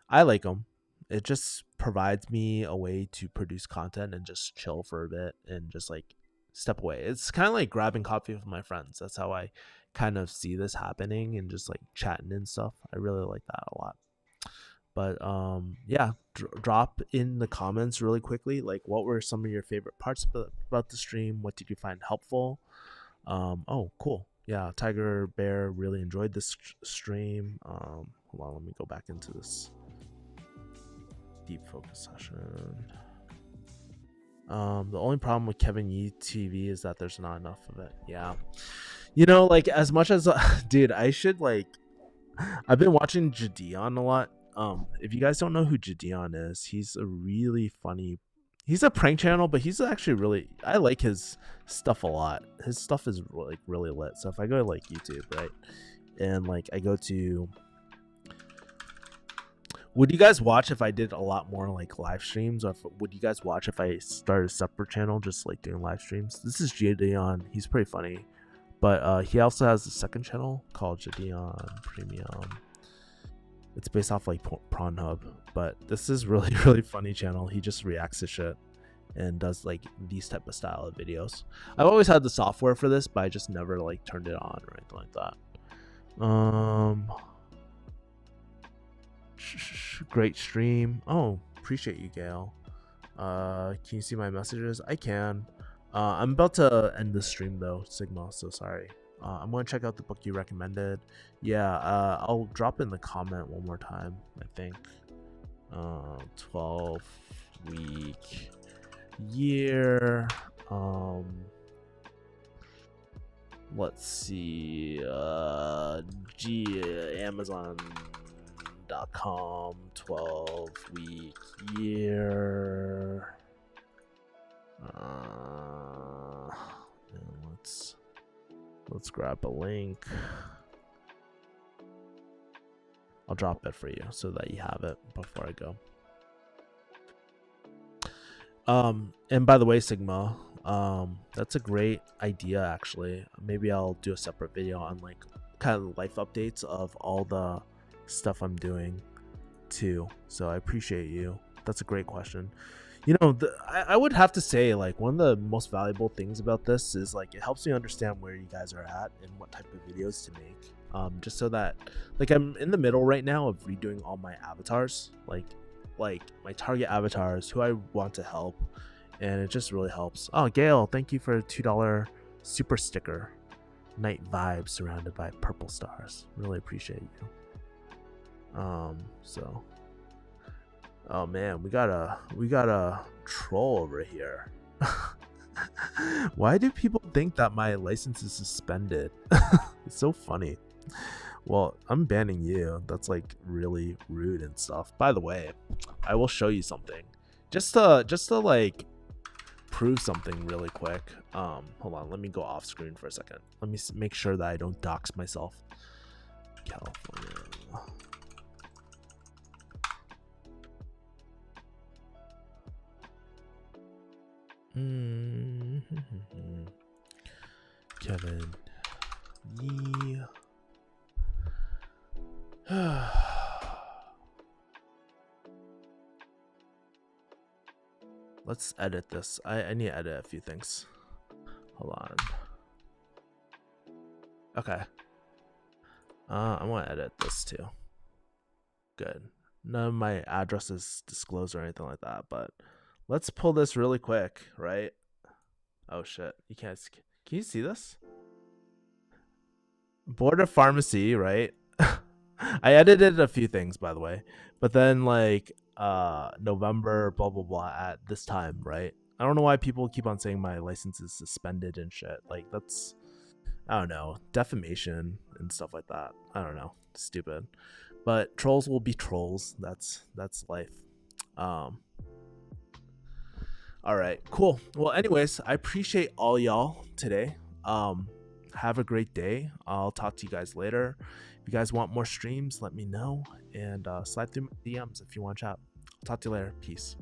I like them. It just provides me a way to produce content and just chill for a bit and just like step away. It's kind of like grabbing coffee with my friends. That's how I kind of see this happening, and just like chatting and stuff. I really like that a lot. But yeah, drop in the comments really quickly, like what were some of your favorite parts about the stream? What did you find helpful? Oh, cool. Yeah, Tiger Bear really enjoyed this stream. Hold on, let me go back into this deep focus session. The only problem with Kevin Yee TV is that there's not enough of it. Yeah, like as much as dude, I should like I've been watching Jadion a lot. If you guys don't know who Jadion is, he's a really funny, he's a prank channel, but he's actually really, I like his stuff a lot. His stuff is like really lit. So if I go to like YouTube, right, and like I go to, would you guys watch if I did a lot more like live streams, or would you guys watch if I started a separate channel just like doing live streams? This is Jadion. He's pretty funny, but he also has a second channel called Jadion Premium. It's based off like Pornhub, but this is really, really funny channel. He just reacts to shit and does like these type of style of videos. I've always had the software for this, but I just never like turned it on or anything like that. Great stream. Oh, appreciate you, Gail. Can you see my messages? I can. I'm about to end the stream though, Sigma, so sorry. I'm going to check out the book you recommended. Yeah, I'll drop in the comment one more time, I think. 12-week year. Let's see. Amazon.com 12-week year. And let's grab a link. I'll drop it for you so that you have it before I go. And by the way, Sigma, that's a great idea actually. Maybe I'll do a separate video on like kind of life updates of all the stuff I'm doing too. So I appreciate you. That's a great question. I would have to say like one of the most valuable things about this is like it helps me understand where you guys are at and what type of videos to make, just so that like I'm in the middle right now of redoing all my avatars, like my target avatars, who I want to help, and it just really helps. Oh, Gail, thank you for a $2 super sticker. Night vibes surrounded by purple stars. Really appreciate you. So oh man, we got a troll over here. Why do people think that my license is suspended? It's so funny. Well, I'm banning you. That's like really rude and stuff. By the way, I will show you something. Just to like prove something really quick. Hold on, let me go off screen for a second. Let me make sure that I don't dox myself. California. Kevin Yee. Let's edit this. I need to edit a few things. Hold on. Okay. I want to edit this too. Good. None of my address is disclosed or anything like that, but let's pull this really quick, right? Oh shit. You can't. Can you see this? Board of Pharmacy, right? I edited a few things, by the way, but then like November blah blah blah at this time, right? I don't know why people keep on saying my license is suspended and shit. Like that's, I don't know, defamation and stuff like that. I don't know, stupid. But trolls will be trolls. That's life. All right, cool. Well, anyways, I appreciate all y'all today. Have a great day. I'll talk to you guys later. If you guys want more streams, let me know, and slide through my DMs if you want to chat. I'll talk to you later. Peace.